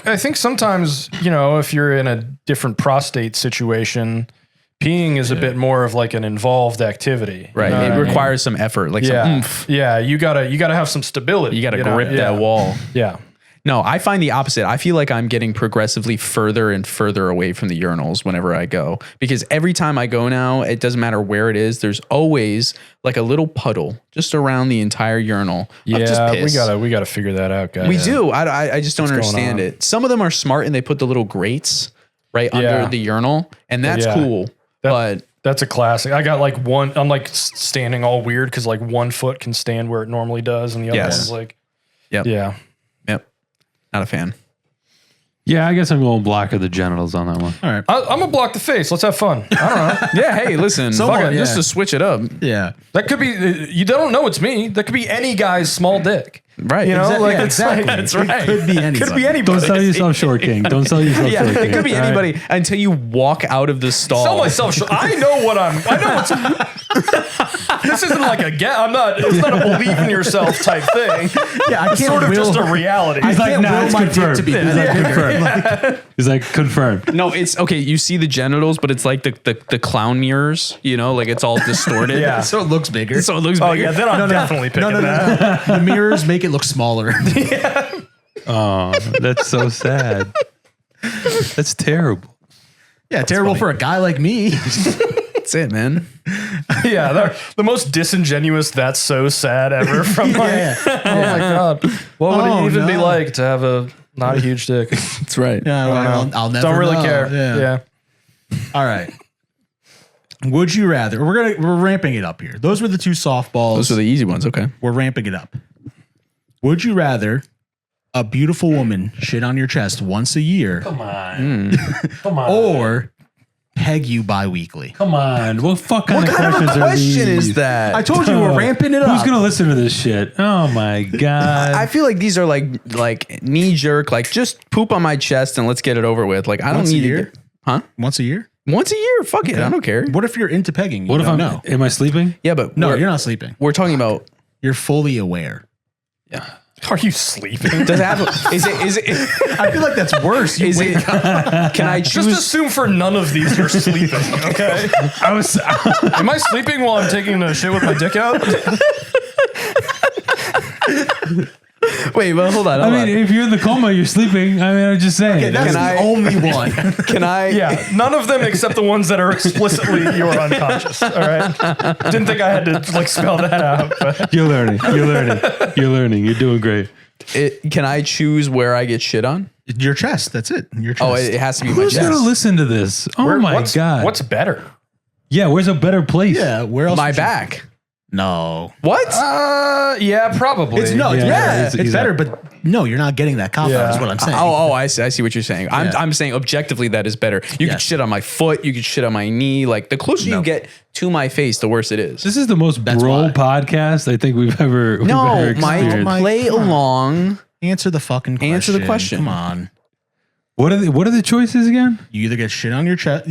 I think sometimes, you know, if you're in a different prostate situation, peeing is a bit more of like an involved activity.
Right.
You know
It
what I mean?
requires some effort, like some
Yeah.
oomph.
Yeah. You gotta have some stability.
You got to
know?
grip
Yeah.
that wall.
Yeah.
No, I find the opposite. I feel like I'm getting progressively further and further away from the urinals whenever I go, because every time I go now, it doesn't matter where it is. There's always like a little puddle just around the entire urinal. of just
Yeah.
piss.
We gotta figure that out, guys.
We do. I just don't
going
understand
on?
it. Some of them are smart and they put the little grates right
Yeah.
under the urinal, and that's
Yeah.
cool. But
That's a classic. I got like one. I'm like standing all weird because like one foot can stand where it normally does, and the other
Yes.
one's like,
Yep.
yeah.
yep, not a fan.
Yeah, I guess I'm going black of the genitals on that one.
All right.
I'm gonna block the face. Let's have fun. I don't know.
Yeah. Hey, listen,
Someone-
fuck it, just
yeah.
to switch it up,
Yeah.
That could be. You don't know it's me. That could be any guy's small dick.
right?
You know,
Exactly.
like
Yeah,
it's
exactly.
like that's
It
right.
could be anybody.
Could be anybody.
Don't sell yourself short, King. Don't sell yourself
Yeah,
short, King.
it could be
All right?
anybody until you walk out of the stall.
Sell myself short. I know what I'm. I know what's. This isn't like a get. I'm not. It's not a believe in yourself type thing.
Yeah, I can't
It's sort of
will,
just a reality.
I
He's like,
can't
nah,
will
it's
my dick
confirmed.
to be
He's like, confirmed. He's like, confirmed.
No, it's okay. You see the genitals, but it's like the clown mirrors. You know, like it's all distorted.
Yeah.
so it looks bigger.
So it looks
Oh
bigger.
yeah, then I'm definitely picking
no,
that.
The mirrors make it look smaller.
Oh, that's so sad. That's terrible.
Yeah, terrible for a guy like me.
That's it, man.
Yeah, the most disingenuous. That's so sad ever. From like,
Yeah.
oh my god, what would
Oh,
it even be
no.
like to have a not a huge dick?
That's right.
Yeah, I'll never
Don't really
know.
care.
Yeah.
Yeah.
All right. Would you rather? We're ramping it up here. Those were the two softballs.
Those are the easy ones. Okay.
We're ramping it up. Would you rather a beautiful woman shit on your chest once a year
Come on. Come on.
or peg you bi-weekly?
Come on. What fuck kind
What
of
kind of
questions
a
are
question
these?
is that?
I told you we're ramping it up.
Who's gonna listen to this shit? Oh my god.
I feel like these are like knee jerk, like just poop on my chest and let's get it over with. Like I don't
Once a
need
year?
to. Huh?
Once a year?
Once a year? Fuck it. I don't care.
What if you're into pegging?
what if I'm?
No,
Am I sleeping?
Yeah, but
no,
we're,
you're not sleeping.
we're talking about.
You're fully aware.
Are you sleeping?
Does it have? Is it?
I feel like that's worse. You
Is
wake
it?
up.
Can I
Just
choose?
assume for none of these you're sleeping. Okay.
I was.
Am I sleeping while I'm taking the shit with my dick out?
Wait, well, hold on.
I mean, if you're in the coma, you're sleeping. I mean, I'm just saying.
That's
Can
the
I-
only one.
can I?
Yeah, none of them except the ones that are explicitly you are unconscious. All right. Didn't think I had to like spell that out. But.
You're learning. You're learning. You're learning. You're doing great.
Can I choose where I get shit on?
Your chest. That's it. Your chest.
Oh, it has to be my
Who's
chest.
gonna listen to this? Oh my god.
What's better?
Yeah, where's a better place?
yeah. Where else?
My
would you-
back.
No.
What?
Yeah, probably.
It's no.
Yeah,
It's
he's
better, but no, you're not getting that cop out. Is what I'm saying.
I see what you're saying.
Yeah.
I'm saying objectively that is better. You could
Yes.
shit on my foot. You could shit on my knee. Like the closer you get to my face, the worse it is.
This is the most
That's
bro
why.
podcast I think we've ever
No,
experienced.
Mike, play
come on.
along.
Answer the fucking question.
Answer the question.
Come on.
What are the choices again?
You either get shit on your chest.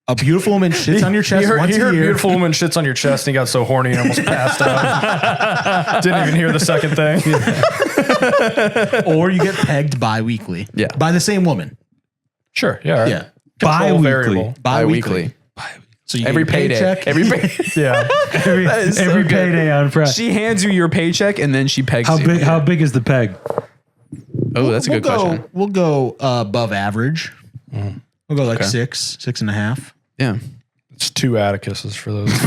A beautiful woman shits on your chest
He heard,
once
he
a
heard
year.
beautiful woman shits on your chest and he got so horny and almost passed out. Didn't even hear the second thing.
Or you get pegged bi-weekly.
Yeah.
By the same woman.
Sure. Yeah. Right.
Yeah.
Control
Bi-weekly.
variable.
Bi-weekly.
So you
Every
get a
payday.
paycheck.
Every pay-
Yeah.
That is so
Every
good.
payday on Friday.
She hands you your paycheck and then she pegs you.
How big is the peg?
Oh, that's a good question.
We'll go above average.
Mm.
We'll go like
Okay.
6.5.
Yeah.
It's 2 Atticuses for those.
You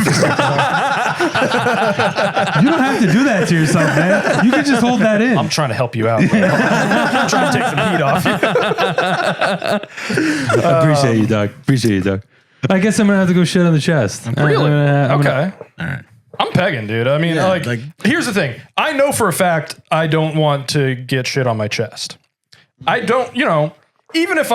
don't have to do that to yourself, man. You can just hold that in.
I'm trying to help you out. I'm trying to take some heat off you.
Appreciate you, Doug. Appreciate you, Doug. I guess I'm gonna have to go shit on the chest.
Really?
I'm gonna-
Okay.
All right.
I'm pegging, dude. I mean,
Yeah,
like, here's the thing. I know for a fact I don't want to get shit on my chest. I don't, even if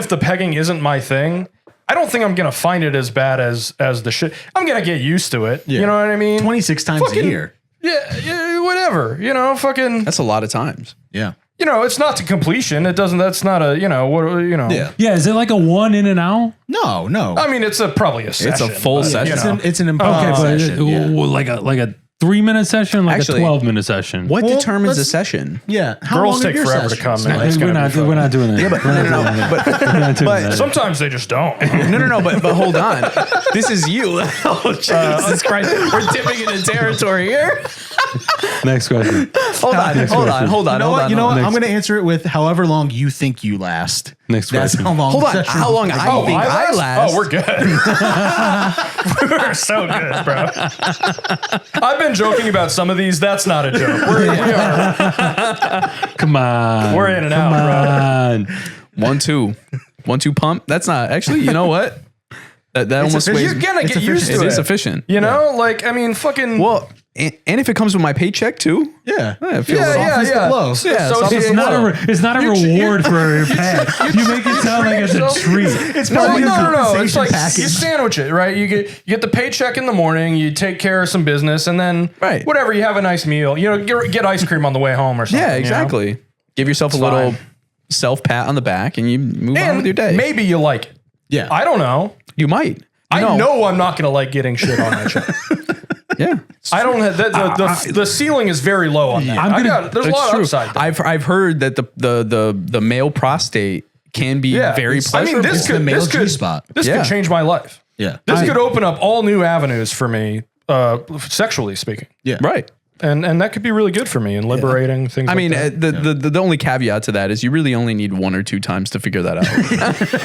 the pegging isn't my thing, I don't think I'm gonna find it as bad as the shit. I'm gonna get used to it.
Yeah.
You know what I mean?
26 times
Fucking-
a year.
Yeah, whatever. Fucking.
That's a lot of times.
Yeah.
It's not to completion. It doesn't. That's not a.
Yeah.
Yeah, is it like a 1 in and out?
No.
I mean, it's probably a session.
It's a full
but,
session.
It's an important
Okay, but
session. Yeah.
like a 3-minute session, like
Actually,
a 12-minute session.
What
Well,
determines a
let's-
ssion?
Yeah. How
Girls
long are
take
your
forever to
sessions?
come, man.
Like,
It's gonna be fun.
We're not doing that.
Yeah, but no, but
We're not doing
but
that.
Sometimes they just don't.
no, but hold on. This is you. Oh, Jesus Christ. We're dipping into territory here.
Next question.
Hold on.
You know what? I'm
Next.
going to answer it with however long you think you last.
Next
That's
question.
how long.
Hold
the
on.
session
How long
will
I
go.
think I last?
Oh, we're good. We're so good, bro. I've been joking about some of these. That's not a joke.
Come on.
We're in and
Come
out, bro.
on.
1-2. 1-2 pump. That's not actually, you know what? That almost weighs.
You're gonna get used to
It
it.
is efficient.
I mean, fucking.
Well, and if it comes with my paycheck too,
Yeah.
it feels
Softens the blow.
Yeah,
So
softens
It's
the
not
blow.
it's not a reward for a pet. You make it sound like it's a treat.
It's
No,
part of your
It's
compensation
like
package.
you sandwich it, right? You get the paycheck in the morning, you take care of some business, and then
Right.
whatever, you have a nice meal. Get ice cream on the way home or something.
Yeah, exactly. Give yourself a little
fine.
self pat on the back, and you move on
And
with your day.
maybe you like it.
Yeah.
I don't know.
You might.
I know I'm not going to like getting shit on my chest.
Yeah,
I don't have the ceiling is very low on that. There's a lot of upside. there.
I've heard that the male prostate can be very pleasurable.
I mean,
It's the male G-spot.
This
Yeah.
could change my life.
Yeah.
This could open up all new avenues for me, sexually speaking.
Yeah.
right.
And that could be really good for me and liberating things.
I
like
mean,
that.
the only caveat to that is you really only need 1 or 2 times to figure that out.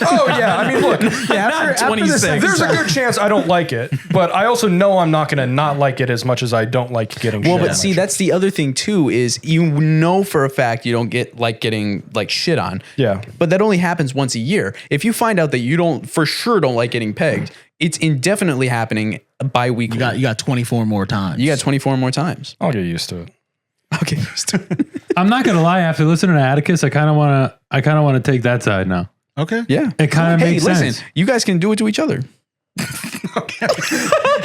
Oh yeah, I mean, look,
Not 26.
there's a good chance I don't like it, but I also know I'm not going to not like it as much as I don't like getting.
Well,
shit
but
on
see,
my chest.
that's the other thing too, is you know for a fact you don't get like getting like shit on.
Yeah.
But that only happens once a year. If you find out that you don't like getting pegged, it's indefinitely happening bi-weekly.
You got 24 more times.
You got 24 more times.
I'll get used to it.
Okay.
I'm not gonna lie. After listening to Atticus, I kind of want to take that side now.
Okay.
Yeah.
It kind of
Hey,
makes
listen,
sense.
you guys can do it to each other.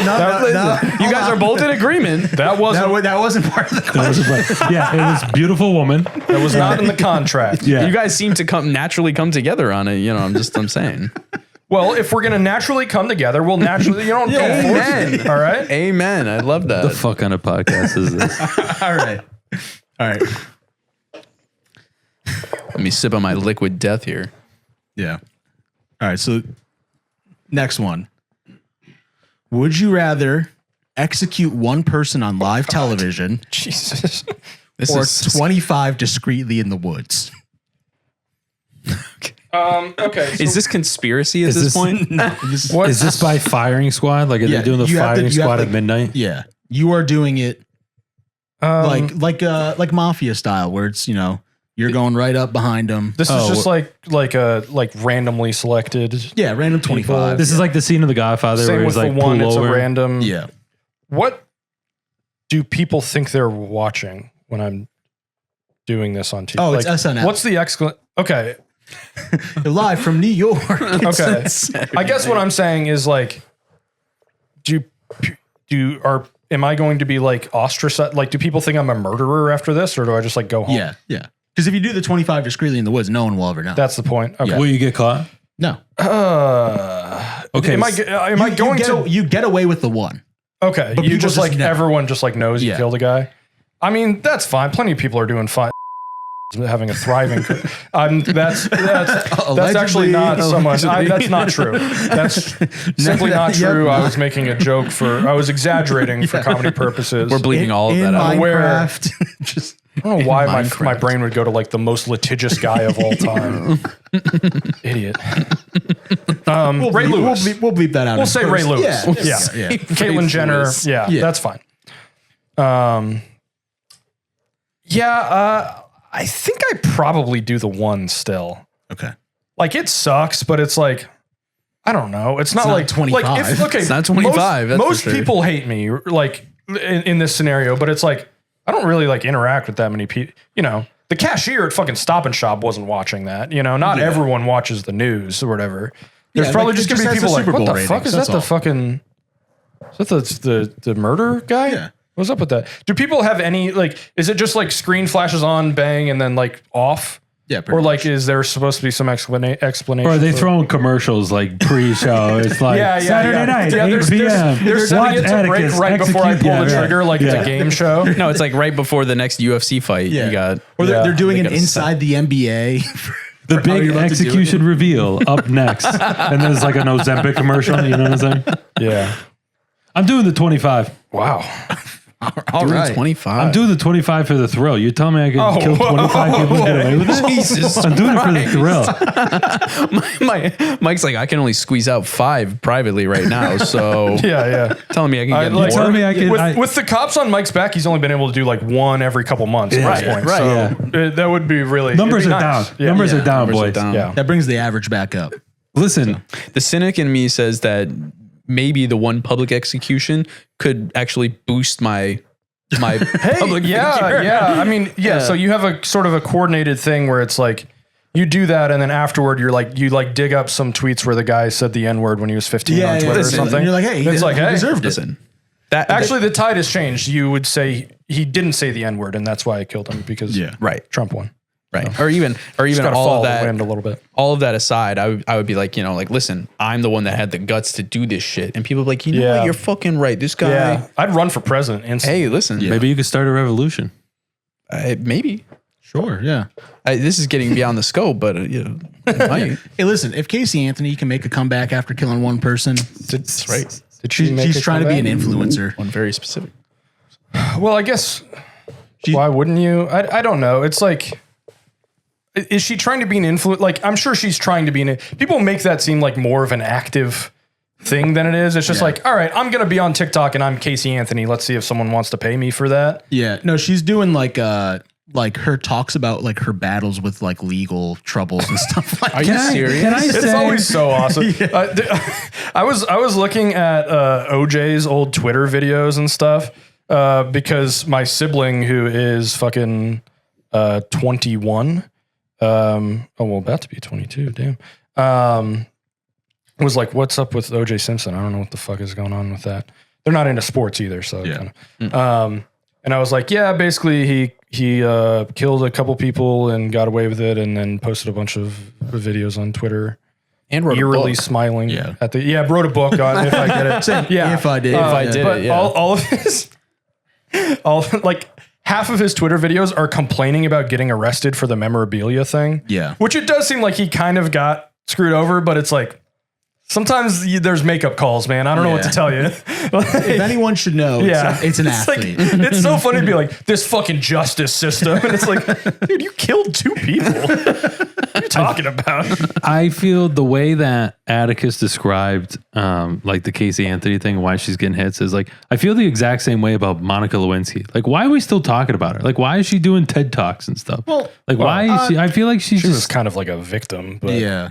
No,
You guys are both in agreement.
That wasn't
that wasn't part of the question.
Yeah, it was beautiful woman.
that was not in the contract.
Yeah,
You guys seem to naturally come together on it. You know, I'm saying.
Well, if we're gonna naturally come together, we'll naturally don't force
Amen.
it. All right.
Amen. I love that.
the fuck kind of podcast is this?
All right. All right.
Let me sip on my liquid death here.
Yeah. All right. So next one. Would you rather execute one person on live television
Jesus.
This
or
is
25 discreetly in the woods.
Okay. So
Is this conspiracy at this point?
what?
Is this by firing squad? Like, are
Yeah,
they doing the
you have to-
firing
you have
squad
to-
at midnight?
Yeah, you are doing it
um,
like mafia style, where it's you're going right up behind them.
This is just like randomly selected.
Yeah, random 25.
This is like the scene of The Godfather
Same
where
with
he's like
the one.
pull
It's
over.
a random.
yeah.
What do people think they're watching when I'm doing this on TV?
Oh, it's SNL.
What's the excellent? Okay.
Live from New York.
Okay. I guess what I'm saying is like, am I going to be like ostracized? Like, do people think I'm a murderer after this, or do I just like go home?
Yeah, yeah. Because if you do the 25 discreetly in the woods, no one will ever know.
That's the point. Okay.
Will you get caught?
No.
Okay.
Am I going to?
You get away with the one.
Okay.
But
You
people
just
just
like
know.
everyone just like knows you
Yeah.
killed a guy. I mean, that's fine. Plenty of people are doing fine. Having a thriving career. That's actually not so much. That's not true. That's simply not true. I was making a joke I was exaggerating for comedy purposes.
We're bleeding all of
in
that out.
Minecraft. Just
I don't know why my
Minecraft.
brain would go to like the most litigious guy of all time. Idiot. Ray Lewis.
We'll bleep that out.
We'll
in
say
post.
Ray Lewis.
Yeah.
Caitlyn Jenner.
Lewis.
Yeah,
Yeah.
that's fine. I think I probably do the one still.
Okay.
Like it sucks, but it's like I don't know. It's not
not
like
25.
Like if, okay,
It's not 25, that's for
Most
sure.
people hate me like in this scenario, but it's like I don't really like interact with that many people. The cashier at fucking Stop and Shop wasn't watching that. Not everyone watches the news or whatever. There's
Yeah,
probably
like,
just
it
gonna be
just has
people
the
like,
Super
what
Bowl
the fuck
ratings,
is that?
that's
The
all.
fucking is that the murder guy?
Yeah.
What's up with that? Do people have any like? Is it just like screen flashes on, bang, and then like off?
Yeah. pretty
Or like,
much.
is there supposed to be some explanation?
Or are they
for-
throwing commercials like pre-show? It's like Saturday night, 8 p.m.
They're setting it to break
Atticus,
right before I
execute-
pull the
yeah,
trigger, like it's
yeah.
a game show.
No, it's like right before the next UFC fight.
Yeah.
You got
Or they're,
Yeah.
they're doing
They
an
gotta
inside the NBA.
The
how
big
you're about to do it.
execution reveal up next. And there's like an Ozempic commercial. You know what I'm saying?
Yeah.
I'm doing the 25.
Wow.
All right.
25.
I'm doing the 25 for the thrill. You tell me I can
Oh,
kill 25 people and get away with it?
Jesus
I'm doing it for the thrill.
Mike's like, I can only squeeze out 5 privately right now. So
Yeah.
telling me I can
I
get
like-
more.
Tell me I can.
With the cops on Mike's back, he's only been able to do like one every couple months at this point.
right,
So that would be really
numbers
it'd
are
be nice.
down.
Yeah.
Numbers are down,
Numbers are
boys.
down.
Yeah.
That brings the average back up.
Listen,
The cynic in me says that maybe the one public execution could actually boost my public
Yeah,
figure.
yeah. I mean, yeah. So you have a sort of a coordinated thing where it's like you do that, and then afterward, you dig up some tweets where the guy said the N word when he was 15 on Twitter or
listen,
something.
And you're like, hey,
it's like,
he
hey,
deserved it.
Listen, that
actually, the tide has changed. You would say he didn't say the N word, and that's why I killed him because
right,
Trump won.
right, or even
Just gotta
all
follow
of
the
that.
wind a little bit.
All of that aside, I would be like, like, listen, I'm the one that had the guts to do this shit, and people be like,
Yeah.
what, you're fucking right. This guy,
Yeah, I'd run for president instantly.
hey, listen,
maybe you could start a revolution.
maybe
Sure. Yeah.
this is getting beyond the scope, but it might.
Hey, listen, if Casey Anthony can make a comeback after killing one person,
That's right. Did she make
she's
a
trying to be an
comeback?
influencer.
One very specific.
Well, I guess. Why wouldn't you? I don't know. It's like, is she trying to be an influence? Like, I'm sure she's trying to be an. People make that seem like more of an active thing than it is. It's just like, all right, I'm gonna be on TikTok and I'm Casey Anthony. Let's see if someone wants to pay me for that.
Yeah. No, she's doing like her talks about like her battles with like legal troubles and stuff like
Are
that.
you serious?
Can I
It's
say,
always so awesome. I was looking at OJ's old Twitter videos and stuff because my sibling, who is fucking 21, about to be 22, damn, was like, "What's up with OJ Simpson? I don't know what the fuck is going on with that." They're not into sports either, so
Yeah.
kinda, and I was like, "Yeah, basically he killed a couple people and got away with it, and then posted a bunch of videos on Twitter."
And wrote a
Eerily
book.
smiling
Yeah.
at the wrote a book on If I Did It. Yeah,
If I did.
If I did
but
it, yeah.
all of his, like half of his Twitter videos are complaining about getting arrested for the memorabilia thing.
Yeah.
Which it does seem like he kind of got screwed over, but it's like Sometimes there's makeup calls, man. I don't know what to
Yeah.
tell you.
If anyone should know, it's an athlete.
It's so funny to be like, this fucking justice system. And it's like, dude, you killed 2 people. What are you talking about?
I feel the way that Atticus described like the Casey Anthony thing, why she's getting hits, is like, I feel the exact same way about Monica Lewinsky. Like, why are we still talking about her? Like, why is she doing TED Talks and stuff?
Well,
why is she? I feel like she's
She was
just
kind of like a victim. But
yeah.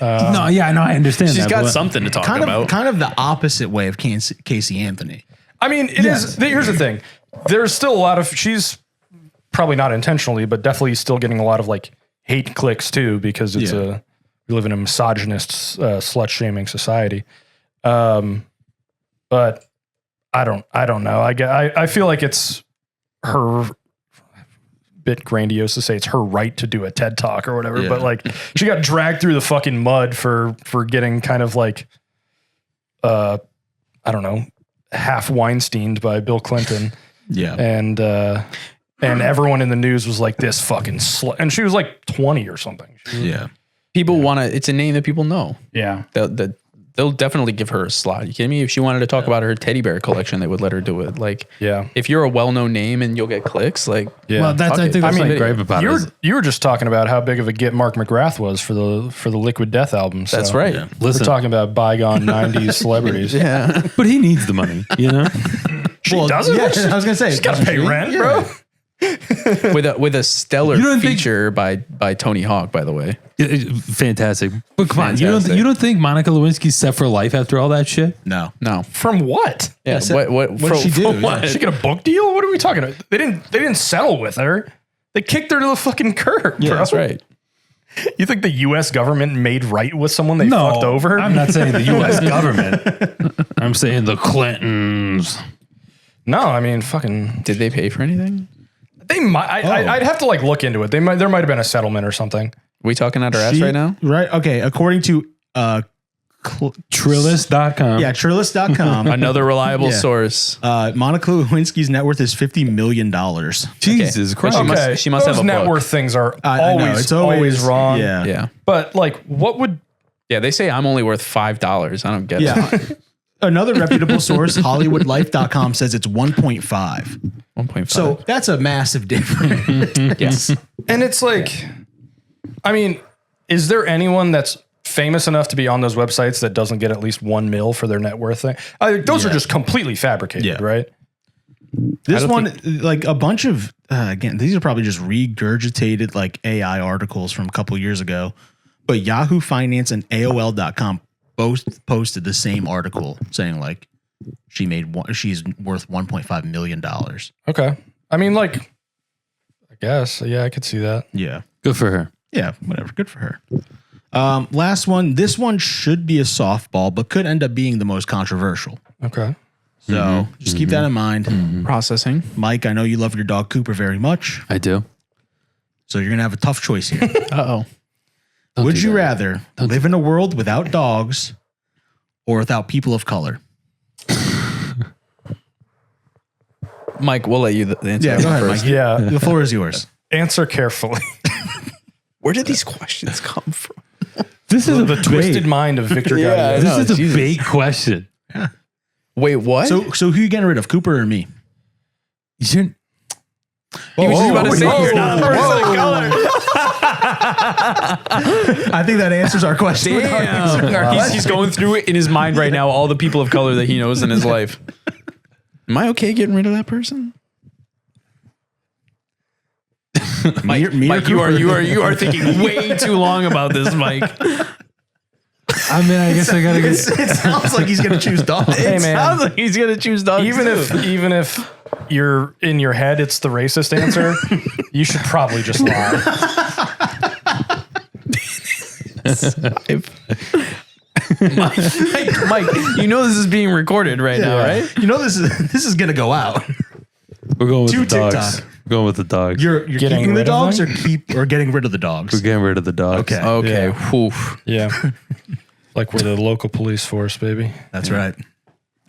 no, yeah, no, I understand.
She's
that,
got
but-
something to talk
Kind
about.
of the opposite way of Casey Anthony.
I mean, it is. Here's the thing. There's still a lot of, she's probably not intentionally, but definitely still getting a lot of like hate clicks too, because it's we live in a misogynist, slut shaming society. But I don't know. I feel like it's her, bit grandiose to say it's her right to do a TED Talk or whatever,
Yeah.
but like she got dragged through the fucking mud for getting kind of like, I don't know, half Weinsteined by Bill Clinton.
Yeah.
And everyone in the news was like, this fucking slut. And she was like 20 or something.
Yeah.
People want to, it's a name that people know.
Yeah.
They'll definitely give her a slot. You kidding me? If she wanted to talk about her teddy bear collection, they would let her do it. Like,
Yeah.
if you're a well-known name and you'll get clicks, like,
Yeah.
Well, that's
Fuck
I
it.
think
I
that's
mean,
like great about it.
You were just talking about how big of a get Mark McGrath was for the Liquid Death album. So
that's right.
Yeah.
We're
Listen,
talking about bygone 90s celebrities.
Yeah.
but he needs the money, you know.
She doesn't?
Yeah, I was gonna say
She's got to pay rent, bro.
with a stellar
You don't think-
feature by Tony Hawk, by the way.
Fantastic. But come on,
Fantastic.
you don't think Monica Lewinsky's set for life after all that shit?
No.
No.
From what?
Yeah.
so
What
what'd she do?
what?
Did she get a book deal? What are we talking about? They didn't settle with her. They kicked her to the fucking curb,
Yeah,
bro.
that's right.
You think the U.S. government made right with someone they fucked over?
I'm not saying the U.S. government. I'm saying the Clintons.
No, I mean, fucking.
Did they pay for anything?
They might. I'd have to like look into it. There might have been a settlement or something.
We talking out our ass right now?
Right. Okay. According to
Trillis.com.
yeah, Trillis.com,
Another reliable
Yeah.
source.
Monica Lewinsky's net worth is $50 million.
Jesus
But
Christ.
she must
Those
have a
net
book.
worth things are
I know,
always
it's
always wrong.
Yeah.
Yeah.
But like, what would?
Yeah. They say I'm only worth $5. I don't get it.
Yeah. Another reputable source, HollywoodLife.com, says it's 1.5.
1.5.
So that's a massive difference.
yes.
And it's like, I mean, is there anyone that's famous enough to be on those websites that doesn't get at least $1 million for their net worth thing? Those are just completely fabricated,
Yeah.
right?
This one, like a bunch of, again, these are probably just regurgitated like AI articles from a couple years ago, but Yahoo Finance and AOL.com both posted the same article saying like she's worth $1.5 million.
Okay. I mean, like, I guess, yeah, I could see that.
Yeah.
Good for her.
Yeah. Whatever. Good for her. Last one. This one should be a softball, but could end up being the most controversial.
Okay.
So just keep that in mind.
Processing.
Mike, I know you love your dog Cooper very much.
I do.
So you're going to have a tough choice here.
Uh-oh.
Would you rather live in a world without dogs or without people of color?
Mike, we'll let you answer that
go ahead,
first.
Mike.
Yeah.
The floor is yours.
Answer carefully.
Where did these questions come from?
This is
The twisted mind of Victor
Yeah,
Gaudier.
This
No,
is a
Jesus.
big question.
Wait, what?
So who you getting rid of, Cooper or me?
You're-
he was just about to say
whoa,
you're not a
whoa,
person of
whoa.
color.
I think that answers our question.
Damn. He's going through it in his mind right now, all the people of color that he knows in his life. Am I okay getting rid of that person?
Me or
Mike, you are thinking way too long about this, Mike.
I mean, I guess I gotta get.
It sounds like he's going to choose dogs.
Hey, man.
Sounds like he's gonna choose dogs.
Even if you're in your head, it's the racist answer, you should probably just lie.
Mike, you know this is being recorded right now, right?
You know this is going to go out.
We're going with
To
the dogs.
TikTok.
We're going with the dogs.
You're
Getting
keeping the
rid of
dogs
them?
or getting rid of the dogs.
We're getting rid of the dogs.
Okay.
Okay.
Yeah.
Whew.
Yeah. Like we're the local police force, baby.
That's right.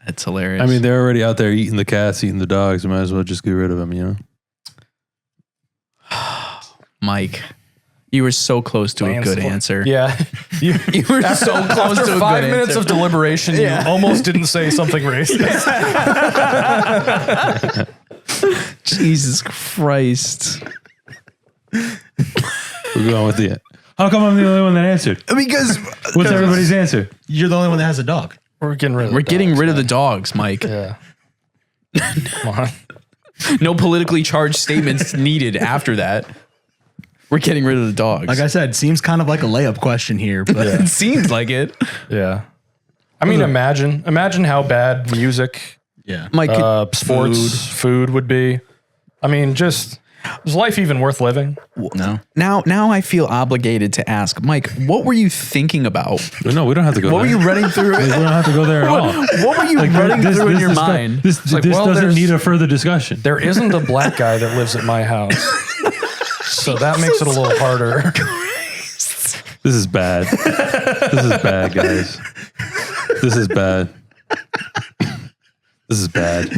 That's hilarious.
I mean, they're already out there eating the cats, eating the dogs. We might as well just get rid of them, you know?
Mike, You were so close to a
Lands
good
the-
answer.
Yeah. You,
You were so close
after
to a
5
good
minutes
answer.
of deliberation, you almost didn't say something racist.
Jesus Christ.
We're going with the. How come I'm the only one that answered?
Because
What's everybody's answer?
You're the only one that has a dog.
We're getting rid of
we're
the
getting
dogs,
rid of the
man.
dogs, Mike.
Yeah. Come on.
No politically charged statements needed after that. We're getting rid of the dogs.
Like I said, seems kind of like a layup question here, but
it seems like it.
Yeah. I mean, imagine how bad music,
yeah.
Mike,
sports, food would be. I mean, just is life even worth living?
No.
now I feel obligated to ask, Mike, what were you thinking about?
No, we don't have to go.
What were
there.
you running through?
We don't have to go there at all.
What were you running through in your mind?
This
like, well,
doesn't
there's-
need a further discussion.
There isn't a black guy that lives at my house. So that makes it a little harder.
This is bad. This is bad, guys. This is bad. This is bad.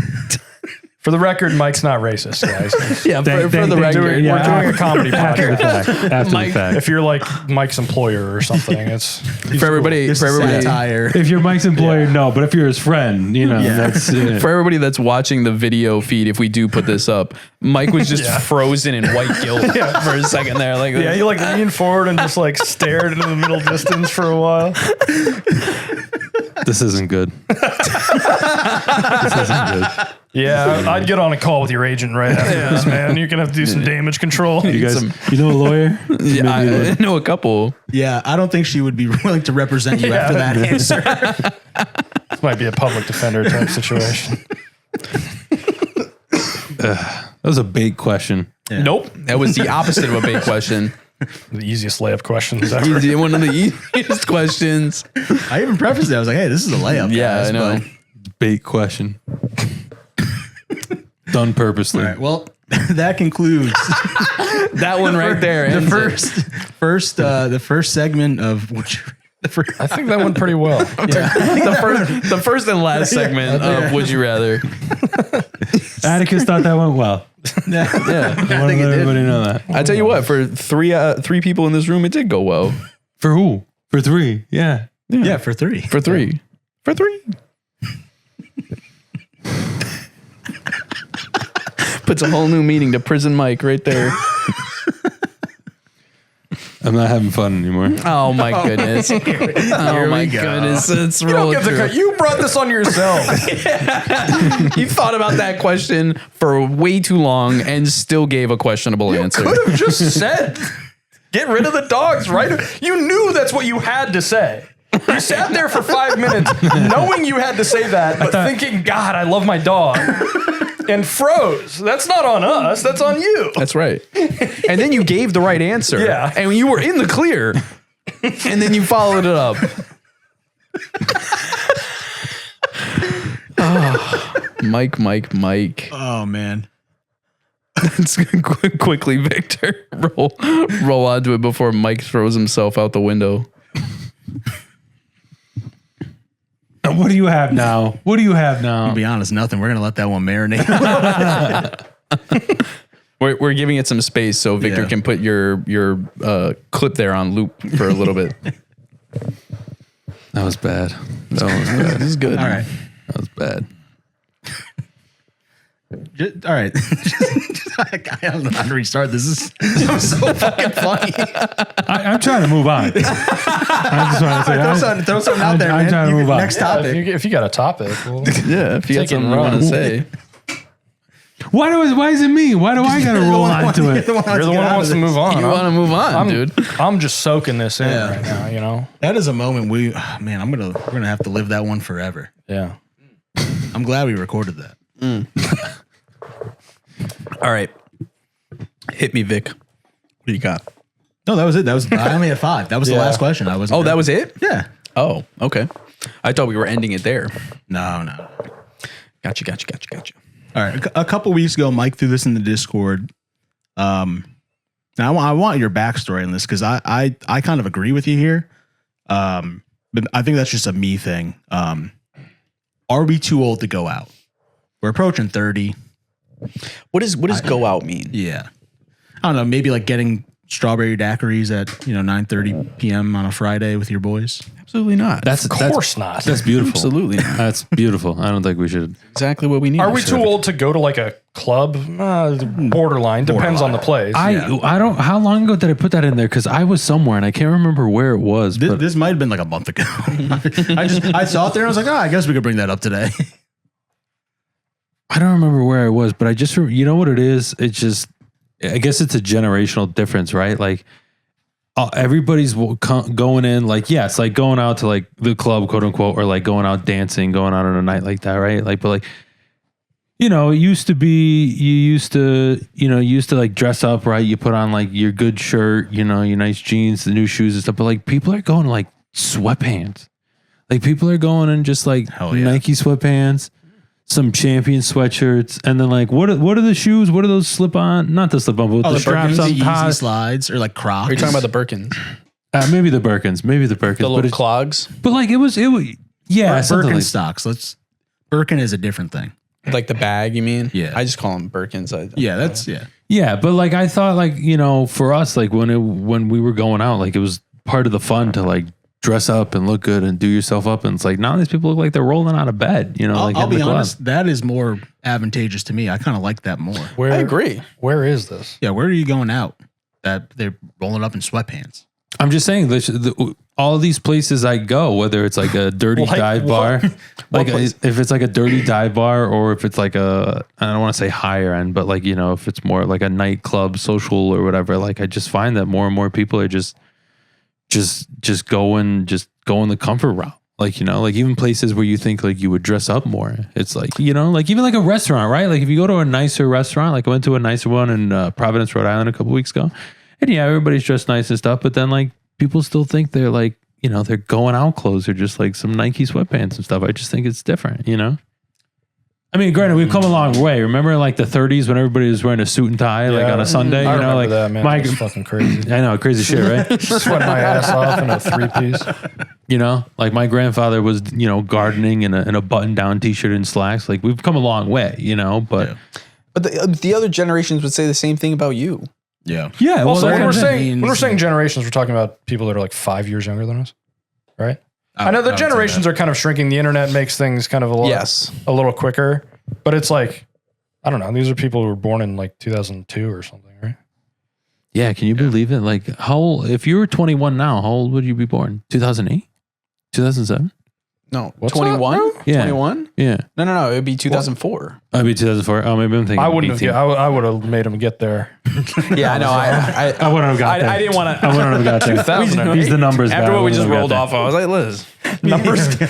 For the record, Mike's not racist, guys.
Yeah, for the
thank-
record.
We're doing a comedy
After the
podcast.
fact. After
Mike,
the fact.
If you're like Mike's employer or something, it's
For everybody,
This
for
is
everybody,
satire.
If you're Mike's employer, no. But if you're his friend, that's
for everybody that's watching the video feed, if we do put this up, Mike was just frozen in white guilt for a second there. Like,
yeah, you like leaned forward and just like stared into the middle distance for a while.
this isn't good. This isn't good.
Yeah, I'd get on a call with your agent right after this, man. You're gonna have to do some damage control.
You guys,
Some-
you know a lawyer?
yeah, I know a couple.
Yeah, I don't think she would be willing to represent you after that answer.
This might be a public defender type situation.
That was a bait question.
Yeah.
Nope, that was the opposite of a bait question.
The easiest layup questions ever.
Easy- One of the easiest questions.
I even prefaced it. I was like, hey, this is a layup.
Yeah,
guys,
I know.
but-
Bait question. Done purposely.
all right. Well, that concludes
That one right there.
the
ends it.
the first segment of
I think that went pretty well.
the first and last segment of Would You Rather.
Atticus thought that went well.
Yeah.
I want to let everybody know that.
I tell you what, for three people in this room, it did go well.
For who? For 3. Yeah.
Yeah, for 3.
For three. For three. Puts a whole new meaning to Prison Mike right there.
I'm not having fun anymore.
Oh my goodness. Oh my goodness. It's
You don't
rolling
get the
through.
cut. You brought this on yourself.
You thought about that question for way too long and still gave a questionable answer.
Could have just said, get rid of the dogs, right? You knew that's what you had to say. You sat there for 5 minutes knowing you had to say that, but thinking, God, I love my dog. And froze. That's not on us. That's on you.
That's right. And then you gave the right answer.
Yeah.
And you were in the clear. And then you followed it up. Oh, Mike.
Oh man.
Let's quickly, Victor, roll onto it before Mike throws himself out the window.
What do you have now? What do you have now?
To be honest, nothing. We're gonna let that one marinate.
We're giving it some space so Victor
Yeah.
can put your clip there on loop for a little bit.
That was bad. That was bad.
This is good.
All right.
That was bad.
All right. I don't know how to restart this. This is so fucking funny.
I'm trying to move on. I just want to say,
Throw something out there,
I'm
man.
trying to move on.
Next topic.
If you got a topic, well,
Yeah, if you got
Take it
something
and
you want to
run.
say.
why is it me? Why do I got to roll onto it?
you're the one who wants to move on.
You want to move on,
I'm,
dude.
I'm just soaking this in
Yeah.
right now, you know?
That is a moment we're gonna have to live that one forever.
Yeah.
I'm glad we recorded that.
All right. Hit me, Vic. What do you got?
No, that was it. I only had 5. That was the
Yeah.
last question. I was.
Oh, that was it?
Yeah.
Oh, okay. I thought we were ending it there.
No.
Gotcha.
All right. A couple weeks ago, Mike threw this in the Discord. Now I want your backstory on this because I kind of agree with you here. But I think that's just a me thing. Are we too old to go out? We're approaching 30.
What does go out mean?
Yeah. I don't know. Maybe like getting strawberry daiquiris at 9:30 p.m. on a Friday with your boys?
Absolutely not.
That's
Of course not.
That's beautiful.
Absolutely not.
That's beautiful. I don't think we should.
Exactly what we need.
Are we too old to go to like a club? Borderline. Depends on the place.
I don't. How long ago did I put that in there? Because I was somewhere and I can't remember where it was.
This,
but
this might have been like a month ago. I saw it there and I was like, I guess we could bring that up today.
I don't remember where I was. But I just, you know what it is? It's just, I guess it's a generational difference, right? Like everybody's going in, like, yes, like going out to like the club, quote unquote, or like going out dancing, going out on a night like that, right? Like, but like, it used to be, you used to like dress up, right? You put on like your good shirt, your nice jeans, the new shoes and stuff. But like people are going to like sweatpants. Like people are going in just like Nike sweatpants, some Champion sweatshirts, and then like what are the shoes? What are those slip on? Not the slip on, but the straps on
the
top.
Easy slides or like Crocs.
Are you talking about the Birkins?
Maybe the Birkins.
The little clogs?
But like it was yeah, something like,
Birkenstocks. Birkin is a different thing.
Like the bag, you mean?
Yeah.
I just call them Birkins.
Yeah, but like I thought, like for us, like when we were going out, like it was part of the fun to like dress up and look good and do yourself up, and it's like now these people look like they're rolling out of bed.
I'll be honest, that is more advantageous to me. I kind of like that more.
Where,
I agree.
Where is this?
Yeah, where are you going out? That they're rolling up in sweatpants.
I'm just saying, all of these places I go, whether it's like a dirty dive bar, like if it's like a dirty dive bar, or if it's like I don't want to say higher end, but like, if it's more like a nightclub, social or whatever, like I just find that more and more people are just going the comfort route. Like, like even places where you think like you would dress up more. It's like, like even like a restaurant, right? Like if you go to a nicer restaurant, like I went to a nicer one in Providence, Rhode Island a couple weeks ago. And yeah, everybody's dressed nice and stuff, but then like people still think they're like, they're going out clothes or just like some Nike sweatpants and stuff. I just think it's different, I mean, granted, we've come a long way. Remember like the 30s when everybody was wearing a suit and tie, like on a Sunday,
I remember
like
that, man. It was fucking crazy.
I know, crazy shit, right?
Sweating my ass off in a 3-piece.
Like my grandfather was, gardening in a button down t-shirt and slacks. Like we've come a long way, but.
Yeah.
But the other generations would say the same thing about you.
Yeah.
Yeah.
Also,
well,
when we're saying generations, we're talking about people that are like 5 years younger than us, right? I know the generations are kind of shrinking. The internet makes things kind of a little quicker, but it's like, I don't know. These are people who were born in like 2002 or something, right?
Yeah. Can you believe it? Like how old, if you were 21 now, how old would you be born? 2008? 2007?
No,
What's
21?
that, bro?
Yeah.
21?
Yeah.
No. It would be 2004.
I'd be 2004. Oh, maybe I'm thinking.
I wouldn't have.
18.
I would have made him get there.
Yeah, I know.
I wouldn't have got there.
I didn't want to.
I wouldn't have got there.
2008.
He's the numbers guy.
After
I
what we
wouldn't
just
have got
rolled
there.
off, I was like, Liz.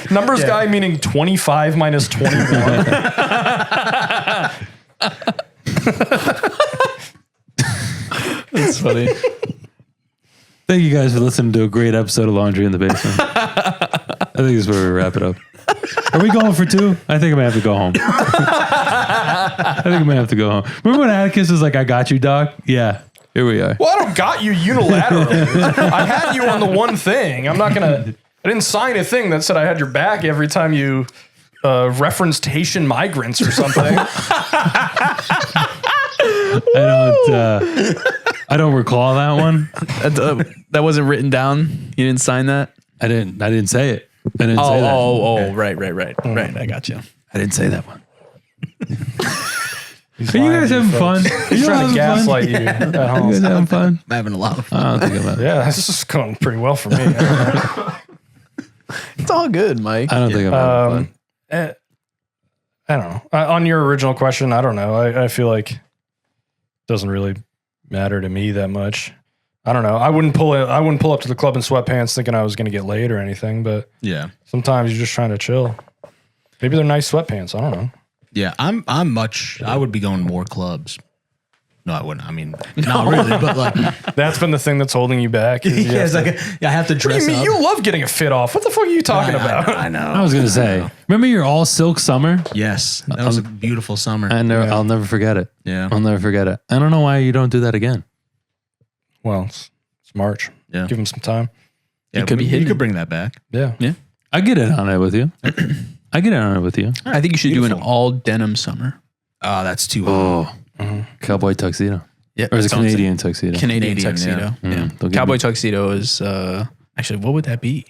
Numbers guy meaning 25 minus 21.
That's funny.
Thank you guys for listening to a great episode of Laundry in the Basement. I think this is where we wrap it up. Are we going for 2? I think I may have to go home. I think I may have to go home. Remember when Atticus was like, I got you, Doc? Yeah. Here we are.
Well, I don't got you unilaterally. I had you on the one thing. I didn't sign a thing that said I had your back every time you referenced Haitian migrants or something.
I don't recall that one.
That wasn't written down. You didn't sign that?
I didn't say it. I didn't say that.
Right. Right. I got you.
I didn't say that one. Are you guys having fun? Are
He's
you
trying to
having
gaslight you at
You guys
home.
having fun?
I'm having a lot of fun.
I don't think I'm.
Yeah, this is going pretty well for me.
It's all good, Mike.
I don't think I'm having fun.
I don't know. On your original question, I don't know. I feel like it doesn't really matter to me that much. I don't know. I wouldn't pull up to the club in sweatpants thinking I was going to get laid or anything, but
Yeah.
sometimes you're just trying to chill. Maybe they're nice sweatpants. I don't know.
Yeah. I would be going more clubs. No, I wouldn't. I mean, not really, but like,
That's been the thing that's holding you back. is you
yeah,
have
it's
to-
like, I have to
What do
dress
you mean?
up.
You love getting a fit off. What the fuck are you talking about?
I know.
I was gonna say. Remember your all silk summer?
Yes. That was a beautiful summer.
I'll never forget it.
Yeah.
I'll never forget it. I don't know why you don't do that again.
Well, it's March.
Yeah.
Give him some time.
Yeah,
could be
you
hidden.
could bring that back.
Yeah.
I get in on it with you. I get in on it with you.
I think you should do an all denim summer.
Oh, that's too hot.
Oh, cowboy tuxedo.
Yeah,
Or is it
it's on sale.
Canadian tuxedo?
Canadian
Canadian,
tuxedo.
yeah.
Yeah.
Don't get
Cowboy
me-
tuxedo is actually, what would that be?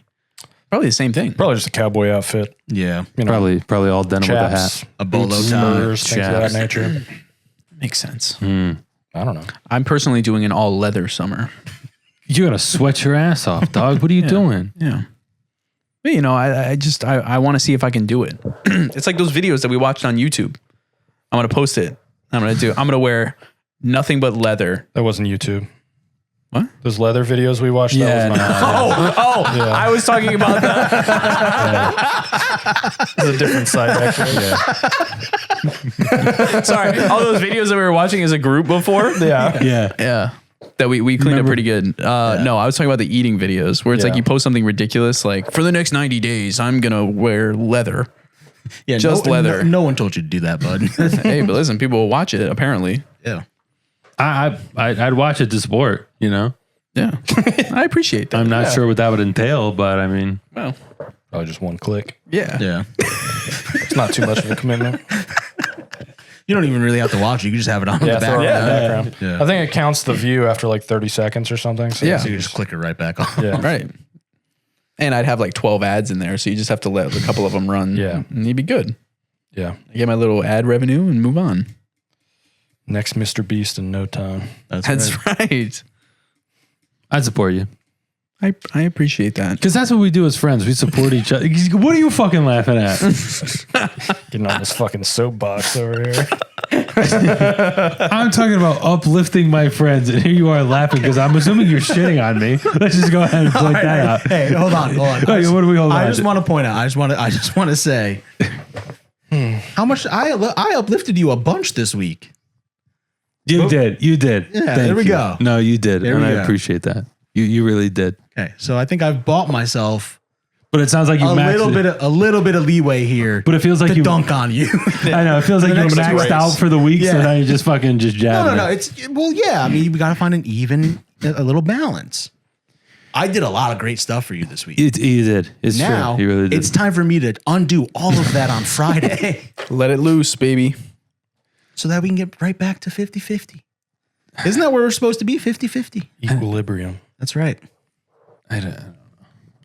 Probably the same thing.
Probably just a cowboy outfit.
Yeah.
You know,
Probably all denim with a hat.
chaps,
A bolo
boots,
tie.
spurs, things of that
chaps.
nature.
Makes sense.
I don't know.
I'm personally doing an all leather summer.
You gotta sweat your ass off, dog. What are you doing?
Yeah. But, you know, I want to see if I can do it. It's like those videos that we watched on YouTube. I'm going to post it. I'm going to wear nothing but leather.
That wasn't YouTube.
What?
Those leather videos we watched?
Yeah,
That was not
I was talking about that.
It's a different site, actually.
Sorry. All those videos that we were watching as a group before.
Yeah.
Yeah.
Yeah. That we cleaned up pretty good. No, I was talking about the eating videos where it's like
Yeah.
you post something ridiculous, like for the next 90 days, I'm going to wear leather.
Yeah,
Just leather.
No one told you to do that, bud.
Hey, but listen, people will watch it apparently.
Yeah.
I'd watch it to support, you know?
Yeah. I appreciate that.
I'm not sure what that would entail, but I mean,
Well,
Probably just one click.
yeah.
Yeah.
It's not too much of a commitment.
You don't even really have to watch it. You can just have it on
Yeah,
the
throw it
background.
in the background.
Yeah.
I think it counts the view after like 30 seconds or something. So
Yeah.
So you just click it right back on.
Yeah.
Right. And I'd have like 12 ads in there. So you just have to let a couple of them run.
Yeah.
And you'd be good.
Yeah.
I get my little ad revenue and move on.
Next Mr. Beast in no time.
That's right.
I'd support you.
I appreciate that.
Because that's what we do as friends. We support each other. What are you fucking laughing at?
Getting on this fucking soapbox over here.
I'm talking about uplifting my friends, and here you are laughing because I'm assuming you're shitting on me. Let's just go ahead and point that out.
Hey, hold on.
Wait, what are we holding
I
on
just
to?
want to point out. I just want to say how much I uplifted you a bunch this week.
You did. You did.
Yeah,
Thank
there we
you.
go.
No, you did.
There
and
we
I
go.
appreciate that. You really did.
Okay, so I think I've bought myself
But it sounds like you
a
maxed
little bit of leeway here.
But it feels like
to
you
dunk on you.
I know. It feels like you
next
maxed
race.
out for the week, so
Yeah.
now you just fucking just jab.
No. It's yeah. I mean, we got to find a little balance. I did a lot of great stuff for you this week.
You did. It's
Now
true. You really did.
it's time for me to undo all of that on Friday,
Let it loose, baby.
so that we can get right back to 50-50. Isn't that where we're supposed to be? 50-50.
Equilibrium.
That's right.
I don't,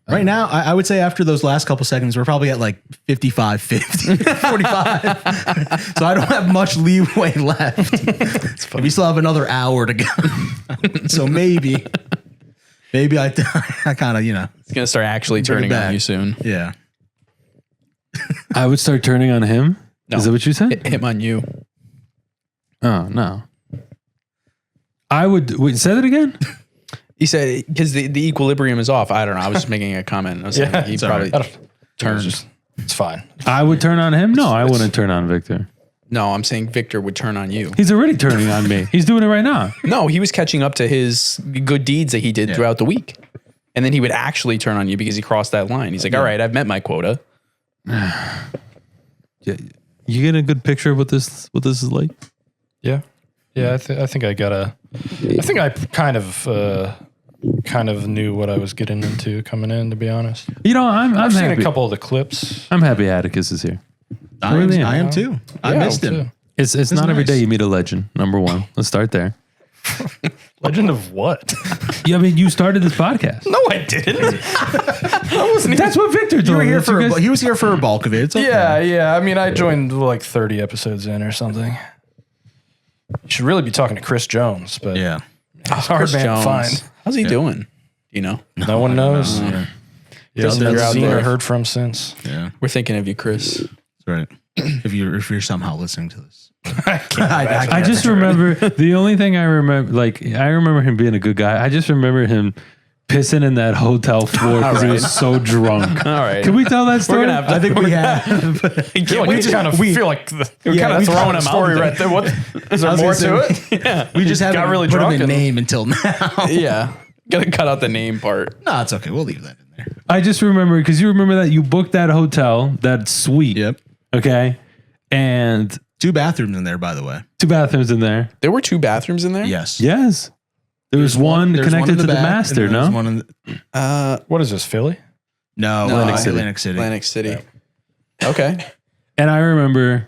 Right now, I would say after those last couple seconds, we're probably at like 55, 50, 45. So I don't have much leeway left. We still have another hour to go. So maybe I kind of,
It's going to start actually
Bring it
turning on
back.
you soon.
yeah.
I would start turning on him.
No.
Is that what you said?
Him on you.
Oh no. I would wait. Say that again.
He said, because the equilibrium is off. I don't know. I was just making a comment. I was saying he
it's all
probably
right. I don't-
turns.
It's fine.
I would turn on him. No, I wouldn't turn on Victor.
No, I'm saying Victor would turn on you.
He's already turning on me. He's doing it right now.
No, he was catching up to his good deeds that he did throughout the week. And then he would actually turn on you because he crossed that line. He's like, all right, I've met my quota.
Yeah. You get a good picture of what this is like.
Yeah. Yeah. I think I think I kind of knew what I was getting into coming in, to be honest.
You know, I'm
I've seen
happy.
a couple of the clips.
I'm happy Atticus is here.
I
Really?
am too. I
Yeah,
missed him.
too.
It's not every
nice.
day you meet a legend. Number one, let's start there.
Legend of what?
Yeah, I mean, you started this podcast.
No, I didn't. I wasn't even.
That's what Victor told
You were
me.
here
That's what you guys-
he was here for a bulk of it. It's okay.
Yeah. I mean, I joined like 30 episodes in or something. You should really be talking to Chris Jones, but
Yeah.
it's hard
Chris
man to
Jones.
find.
How's he doing? You know,
No one knows. Yeah,
Just
I've
you're
never
out
seen or
there.
heard from since.
Yeah.
We're thinking of you, Chris.
That's right. If you're somehow listening to this.
I just remember the only thing I remember, I remember him being a good guy. I just remember him pissing in that hotel floor because he was so drunk.
All right.
Can we tell that story?
We're going to have to.
I think we have.
I feel like
we
we
just-
kind of
we-
feel like we're
Yeah,
kind of
we
throwing
found
a
him
story
out
right there. What is there
was
more
gonna
to
say-
it? Yeah,
We just haven't
got really
put him
drunk
in
and-
name until now.
Yeah. Got to cut out the name part.
No, it's okay. We'll leave that in there.
I just remember because you remember that you booked that hotel, that suite.
Yep.
Okay. And
2 bathrooms in there, by the way.
2 bathrooms in there.
There were 2 bathrooms in there?
Yes.
Yes. There was one
There's
connected
in
to the
back,
master,
and there's
no?
one in the,
What is this, Philly?
no,
Atlantic
City.
Atlantic City.
Atlantic City. Okay.
And I remember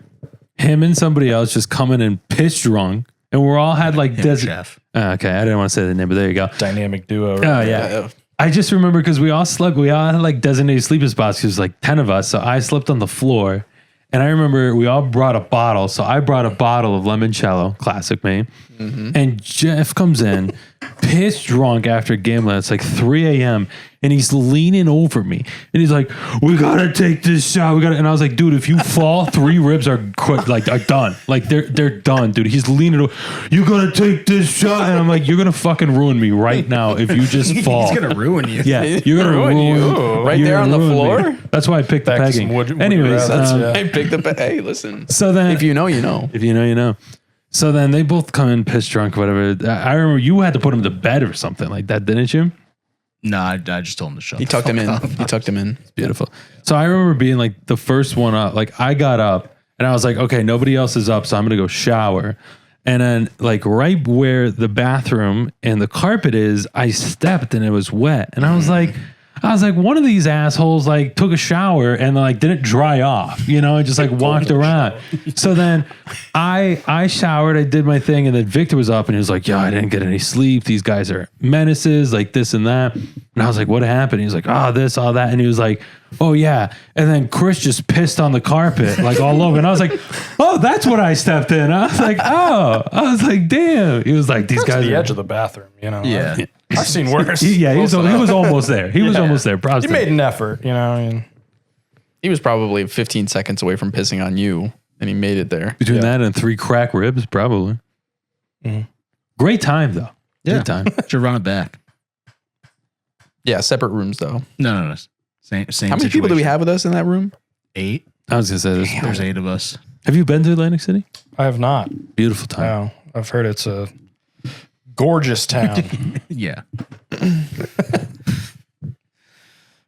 him and somebody else just coming in piss drunk and we're all had like
Chef.
Okay, I didn't want to say the name, but there you go.
Dynamic duo.
Oh
Right?
yeah. I just remember because we all slept. We all had like designated sleeping spots. 'Cause there's like 10 of us, so I slept on the floor. And I remember we all brought a bottle. So I brought a bottle of limoncello, classic me. And Jeff comes in, pissed drunk after gambling. It's like 3 a.m. And he's leaning over me. And he's like, we got to take this shot. We got And I was like, dude, if you fall, 3 ribs are done. Like they're done, dude. He's leaning over. You got to take this shot. And I'm like, you're going to fucking ruin me right now if you just fall.
He's gonna ruin you.
Yeah, you're going to ruin
you.
Right
you're
there on
gonna
the
ruin me.
floor?
That's why I picked the
Back to
pegging.
some would you
Anyways,
rather.
I picked the hey, listen.
so then
If you know, you know.
if you know, you know. So then they both come in pissed drunk, whatever. I remember you had to put him to bed or something like that, didn't you?
No, I just told him to shut.
He
the
tucked him
fuck
in.
up.
He tucked him in.
Beautiful. So I remember being like the first one up. Like I got up and I was like, okay, nobody else is up, so I'm gonna go shower. And then like right where the bathroom and the carpet is, I stepped and it was wet. And I was like, one of these assholes like took a shower and like didn't dry off, you know, and just like walked around. So then I showered, I did my thing, and then Victor was up and he was like, yeah, I didn't get any sleep. These guys are menaces, like this and that. And I was like, what happened? He was like, oh, this, all that. And he was like, oh yeah. And then Chris just pissed on the carpet, like all over. And I was like, oh, that's what I stepped in. I was like, oh, I was like, damn. He was like, these
To
guys
the
are
edge of the bathroom, you know.
Yeah.
I've seen worse.
he was almost there. He was almost there. Props
He
to him.
made an effort, you know. I mean,
He was probably 15 seconds away from pissing on you, and he made it there.
Between that and 3 crack ribs, probably. Great time though.
Yeah.
Great time.
Should run it back.
Yeah, separate rooms though.
No. Same.
How many people do we have with us in that room?
8.
I was gonna say this.
There's 8 of us.
Have you been to Atlantic City?
I have not.
Beautiful time.
No, I've heard it's a gorgeous town.
Yeah.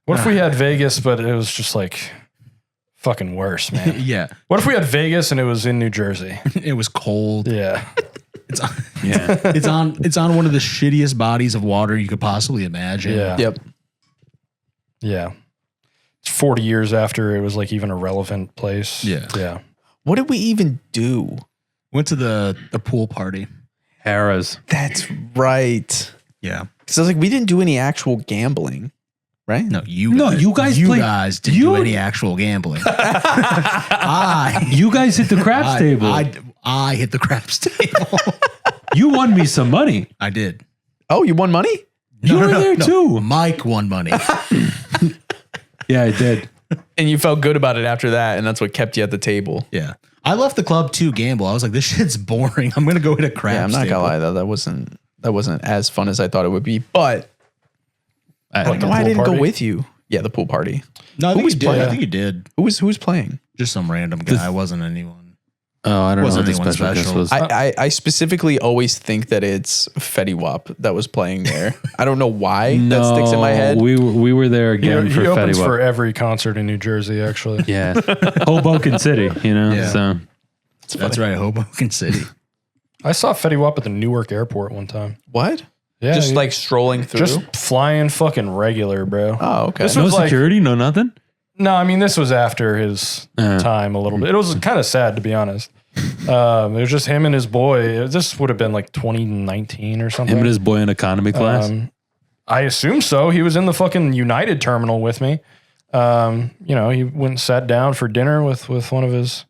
What if we had Vegas, but it was just like fucking worse, man?
Yeah.
What if we had Vegas and it was in New Jersey?
It was cold.
Yeah.
It's on,
Yeah.
it's on one of the shittiest bodies of water you could possibly imagine.
Yeah.
Yep.
Yeah. It's 40 years after it was like even a relevant place.
Yeah.
Yeah.
What did we even do?
Went to the pool party.
Harrah's.
That's right.
Yeah.
So I was like, we didn't do any actual gambling, right?
No, you
guys
you
played-
guys didn't
you-
do any actual gambling.
You guys hit the craps table.
I hit the craps table.
You won me some money.
I did.
Oh, you won money?
You were there too.
Mike won money.
Yeah, I did.
And you felt good about it after that, and that's what kept you at the table.
Yeah. I left the club to gamble. I was like, this shit's boring. I'm gonna go hit a craps
Yeah, I'm not
table.
gonna lie though, that wasn't as fun as I thought it would be. But I don't know why I
pool
didn't
party?
go with you. Yeah, the pool party.
No, I think
was
you did.
playing?
I think you did.
Who was playing?
Just some random guy. Wasn't anyone.
Oh, I don't know
Wasn't
what the
anyone
special guest
special.
was.
I specifically always think that it's Fetty Wap that was playing there. I don't know why that sticks in my head.
We were there
He,
again
he
for
opens
Fetty Wap.
for every concert in New Jersey, actually.
Yeah. Hoboken City, you know?
Yeah.
So
That's right, Hoboken City.
I saw Fetty Wap at the Newark airport one time.
What?
Yeah.
Just
he-
like strolling through?
just flying fucking regular, bro.
Oh, okay.
This
no
was like-
security, no nothing?
No, I mean, this was after his time a little bit. It was kind of sad, to be honest. It was just him and his boy. This would have been like 2019 or something.
Him and his boy in economy class.
I assume so. He was in the fucking United terminal with me. You know, he went and sat down for dinner with one of his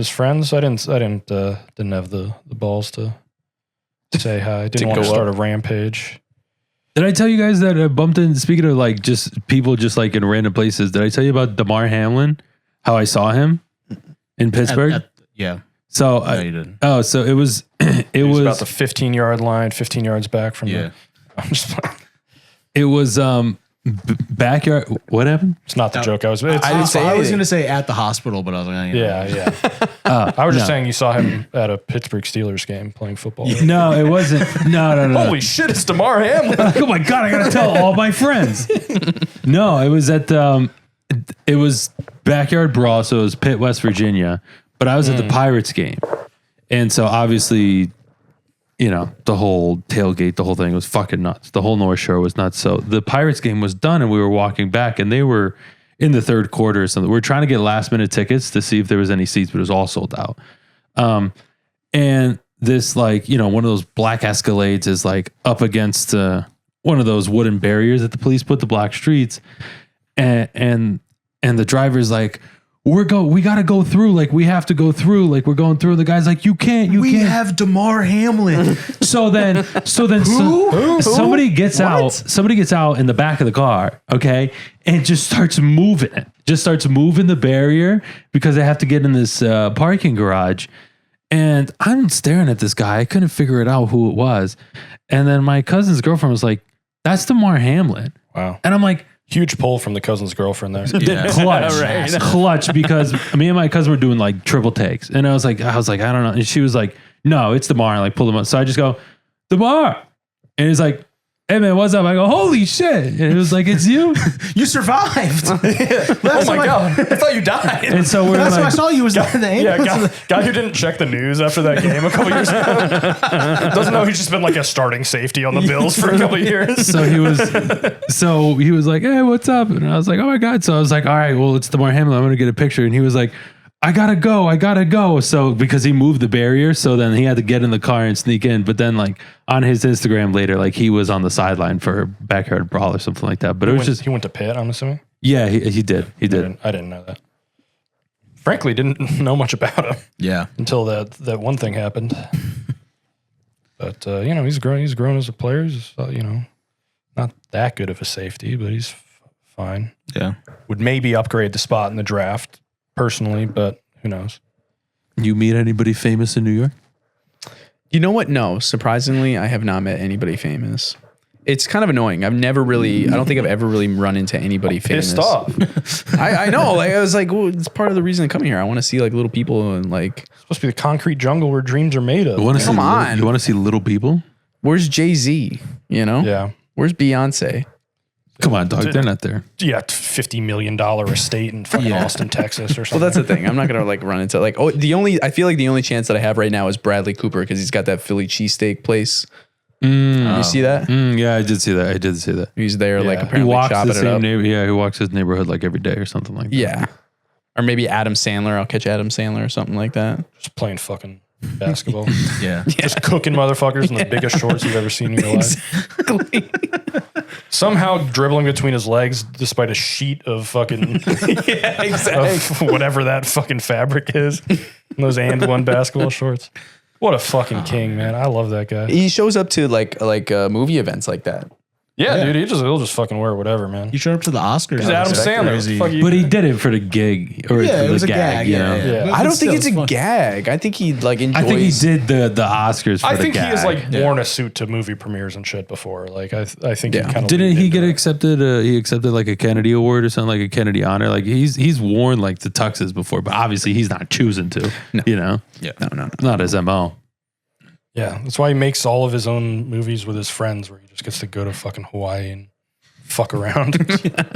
friends. I didn't have the balls to say hi. I didn't want to
go
start a rampage.
Did I tell you guys that I bumped in, speaking of like just people just like in random places, did I tell you about DeMar Hamlin? How I saw him in Pittsburgh?
Yeah.
So,
No, you didn't.
so it was,
He was about the 15-yard line, 15 yards back from
Yeah.
I'm just playing.
it was, backyard. What happened?
It's not the joke. It's,
I didn't say
I was
anything.
gonna say at the hospital, but I was like,
yeah. I was just saying you saw him at a Pittsburgh Steelers game playing football.
No, it wasn't. No.
Holy shit, it's DeMar Hamlin.
Oh my God, I gotta tell all my friends. No, it was at, it was backyard brawl. So it was Pitt, West Virginia, but I was at the Pirates game. And so obviously, you know, the whole tailgate, the whole thing was fucking nuts. The whole North Shore was nuts. So the Pirates game was done and we were walking back and they were in the third quarter or something. We were trying to get last minute tickets to see if there was any seats, but it was all sold out. And this like, one of those black Escalades is like up against one of those wooden barriers that the police put, the block streets, and the driver's like, we got to go through, like we have to go through, like we're going through. The guy's like, you can't.
We have DeMar Hamlin.
So then somebody gets out. Somebody gets out in the back of the car, okay, and just starts moving it. Just starts moving the barrier because they have to get in this parking garage. And I'm staring at this guy. I couldn't figure it out who it was. And then my cousin's girlfriend was like, "That's DeMar Hamlin."
Wow.
And I'm like,
Huge pull from the cousin's girlfriend there.
clutch, because me and my cousin were doing like triple takes, and I was like, I don't know, and she was like, no, it's DeMar, and like pull him up. So I just go, DeMar, and he's like, hey man, what's up? I go, holy shit, and it was like, it's you.
You survived.
Oh my God. I thought you died.
And so we're
Last
like,
time I saw you was in the ambulance.
Guy who didn't check the news after that game a couple years ago. Doesn't know he's just been like a starting safety on the Bills for a couple years.
so he was like, hey, what's up? And I was like, oh my God. So I was like, all right, well, it's DeMar Hamlin. I'm gonna get a picture. And he was like, I gotta go. So because he moved the barrier, so then he had to get in the car and sneak in. But then like on his Instagram later, like he was on the sideline for backyard brawl or something like that. But
He went to Pitt, I'm assuming.
yeah, he did. He did.
I didn't know that. Frankly, didn't know much about him
Yeah.
until that one thing happened. But he's grown as a player. He's not that good of a safety, but he's fine.
Yeah.
Would maybe upgrade the spot in the draft personally, but who knows?
You meet anybody famous in New York?
You know what? No, surprisingly, I have not met anybody famous. It's kind of annoying. I don't think I've ever really run into anybody famous.
Pissed off.
I know. Like I was like, well, it's part of the reason I come here. I want to see like little people and like.
It's supposed to be the concrete jungle where dreams are made of.
You want to
Come on.
You want to see little people?
Where's Jay-Z? You know?
Yeah.
Where's Beyonce?
Come on, dog. They're not there.
Yeah, $50 million estate in fucking Austin, Texas, or something.
Well, that's the thing. I'm not gonna like run into like I feel like the only chance that I have right now is Bradley Cooper because he's got that Philly cheesesteak place. You see that?
Yeah, I did see that.
He's there like
Yeah.
He
apparently
walks
chopping
the
it
same
up.
neighbor. Yeah, he walks his neighborhood like every day or something like that.
Yeah. Or maybe Adam Sandler. I'll catch Adam Sandler or something like that.
Just playing fucking basketball.
Yeah.
Just cooking motherfuckers in the biggest shorts you've ever seen in your life. Somehow dribbling between his legs despite a sheet of fucking
Yeah, exactly.
of whatever that fucking fabric is. Those and one basketball shorts. What a fucking king, man. I love that guy.
He shows up to like movie events like that.
Yeah, dude, he'll just fucking wear whatever, man.
You showed up to the Oscars.
He's Adam Sandler. Fuck you.
But he did it for the gig, or
Yeah,
for
it
the
was a
gag.
gag.
You
Yeah,
know?
yeah.
Yeah.
I don't think
still,
it's a
fun.
gag. I think he like enjoys.
I think he did the Oscars. For
I
the
think he
gag.
has like worn a suit to movie premieres and shit before. Like I think he
Yeah.
kind of
Didn't he get accepted? He accepted like a Kennedy Award or something, like a Kennedy honor. Like he's worn like the tuxes before, but obviously he's not choosing to.
No.
You know,
No.
not his MO.
Yeah, that's why he makes all of his own movies with his friends, where he just gets to go to fucking Hawaii and fuck around,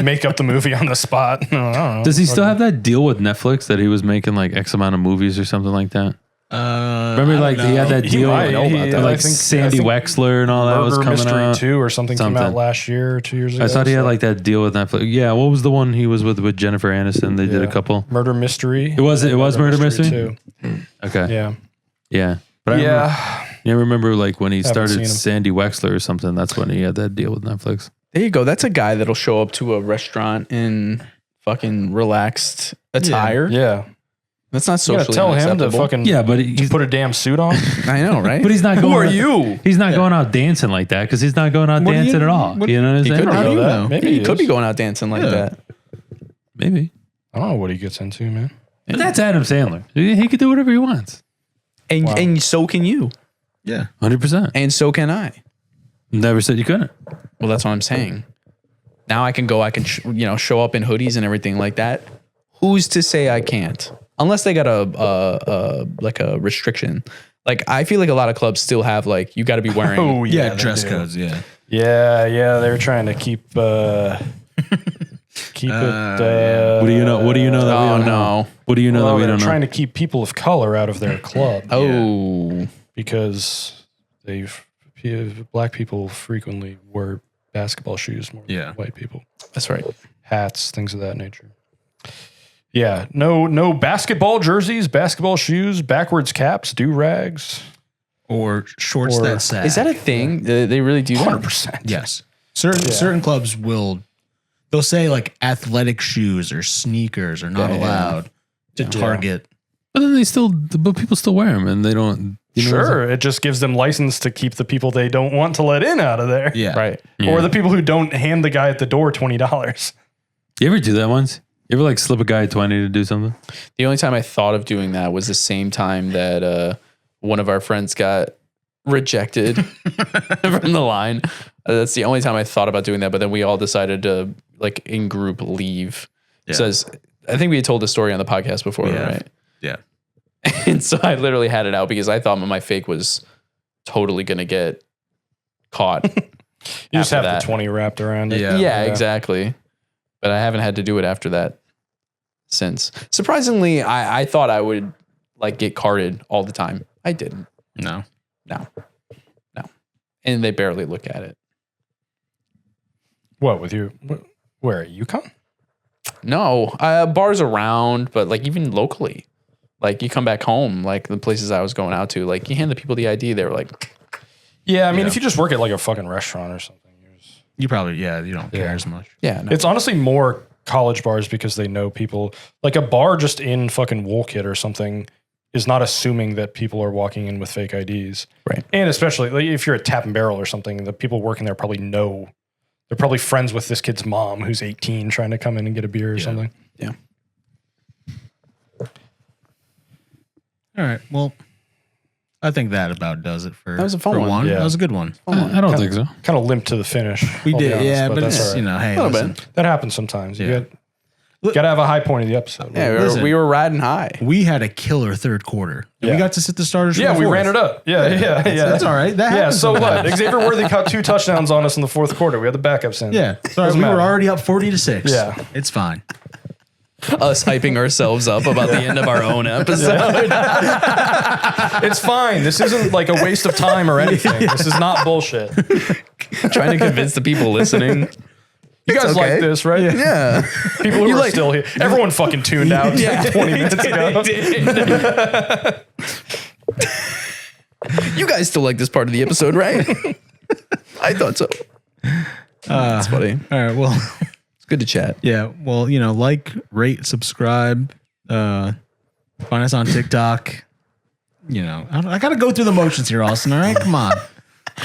make up the movie on the spot. I don't know.
Does he still have that deal with Netflix that he was making like X amount of movies or something like that? Remember, like he had that
He
deal
might.
with
He-
like
I think-
Sandy
I think
Wexler and all that was
Murder
coming
Mystery
out.
2 or something came
Something.
out last year or 2 years ago.
I thought he had
so-
like that deal with Netflix. Yeah, what was the one he was with Jennifer Aniston? They did a
Yeah.
couple.
Murder Mystery.
It was Murder Mystery?
too.
Okay,
Yeah.
yeah. But I remember like when he
seen
started
him.
Sandy Wexler or something. That's when he had that deal with Netflix.
There you go. That's a guy that'll show up to a restaurant in fucking relaxed attire.
Yeah.
That's not
You gotta
socially
tell him to
unacceptable.
fucking
Yeah, but he's
put a damn suit on.
I know, right?
but he's not going.
Who are you?
He's not going out dancing like that because he's not going out
What do
dancing
you-
at all.
what-
You know what I'm
He
saying?
could
How do you
that.
know?
Maybe
He could be
is.
going out dancing like
Yeah.
that.
Maybe.
I don't know what he gets into, man.
But that's Adam Sandler. He could do whatever he wants.
And so can you.
Yeah.
100%.
And so can I.
Never said you couldn't.
Well, that's what I'm saying. Now I can show up in hoodies and everything like that. Who's to say I can't? Unless they got a restriction. Like I feel like a lot of clubs still have like you got to be wearing.
Oh
Yeah.
they
Dress
do.
codes. Yeah.
Yeah. They're trying to keep it.
What do you know? What do you know that we
Oh
don't know?
no.
What do you know that we
they're
don't know?
trying to keep people of color out of their club
Oh.
because black people frequently wear basketball shoes more
Yeah.
than white people.
That's right.
Hats, things of that nature. Yeah, no basketball jerseys, basketball shoes, backwards caps, do-rags.
or shorts
Or-
that sag.
Is that a thing? They really do that?
100%.
Yes. Certain clubs they'll say like athletic shoes or sneakers are not
Yeah, yeah.
allowed to target.
But then but people still wear them, and they don't. You know,
Sure. It just gives them license to keep the people they don't want to let in out of there.
Yeah.
Right.
Or the people who don't hand the guy at the door $20.
You ever do that once? You ever like slip a guy 20 to do something?
The only time I thought of doing that was the same time that one of our friends got rejected from the line. That's the only time I thought about doing that. But then we all decided to like in group leave.
Yeah.
Says, I think we had told the story on the podcast before,
Yeah.
right?
Yeah.
And so I literally had it out because I thought my fake was totally going to get caught.
You just
after
have
that.
the 20 wrapped around it.
Yeah.
Exactly. But I haven't had to do it after that since. Surprisingly, I thought I would like get carded all the time. I didn't.
No.
No. And they barely look at it.
What with you? Where at UConn?
No, bars around, but like even locally, like you come back home, like the places I was going out to, like you hand the people the ID, they were like,
Yeah, I mean, if you just work at like a fucking restaurant or something,
You probably you don't care as much.
yeah, no.
it's honestly more college bars because they know people. Like a bar just in fucking Woolkit or something is not assuming that people are walking in with fake IDs.
Right.
And especially like if you're at Tap and Barrel or something, the people working there probably know. They're probably friends with this kid's mom who's 18 trying to come in and get a beer or something.
Yeah.
All right. Well, I think that about does it for
That was a fun
for
one.
Yeah.
That was a good one.
I don't think so.
Kind of limped to the finish.
We
I'll be
did,
honest,
yeah, but
that's
it's
all right.
hey,
little
listen,
bit.
That happens sometimes.
Yeah.
You got to have a high point of the episode.
Yeah,
Listen.
we were riding high.
we had a killer third quarter. And
Yeah.
we got to sit the starters. for
Yeah,
the
we
fourth.
ran it up. Yeah.
That's all right. That
Yeah,
happens
so
sometimes.
what? Xavier Worthy caught 2 touchdowns on us in the fourth quarter. We had the backups in.
Yeah, sorry,
Doesn't
we were
matter.
already up 40-6.
Yeah.
It's fine.
Us hyping ourselves up about the end of our own episode.
It's fine. This isn't like a waste of time or anything. This is not bullshit.
Trying to convince the people listening.
You guys
okay.
like this, right?
Yeah.
People who are still here. Everyone fucking tuned out 20 minutes ago.
You guys still like this part of the episode, right? I thought so. That's funny.
All right. Well,
It's good to chat.
yeah. Well, like, rate, subscribe. Find us on TikTok. I got to go through the motions here, Austin. All right, come on.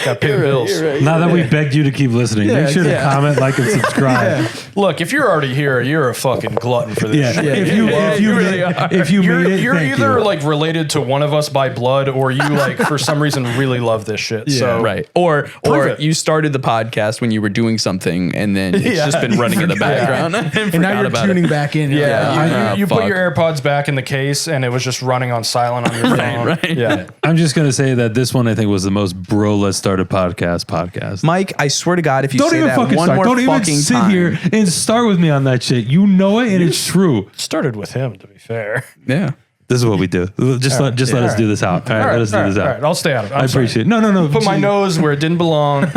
Got to pay the bills.
Now that we begged you to keep listening, make sure to comment, like, and subscribe.
Look, if you're already here, you're a fucking glutton for this
Yeah,
shit.
if you
really are.
if you made it,
You're
thank
either
you.
like related to one of us by blood, or you like for some reason really love this shit. So
Right. Or
it.
you started the podcast when you were doing something and then it's
Yeah.
just been running in the background.
And now you're tuning back in.
Yeah, you put
fuck.
your AirPods back in the case, and it was just running on silent on your phone.
right.
Yeah,
I'm just gonna say that this one I think was the most bro let's start a podcast.
Mike, I swear to God, if you
Don't
say
even
that
fucking
one
start.
more
Don't even
fucking
sit
time,
here and start with me on that shit. You know it, and it's true.
started with him. To be fair,
yeah.
This is what we do. Just let us do this out. All right, let us do this
all
out.
right, I'll stay out of it.
I appreciate it. No.
Put my nose where it didn't belong.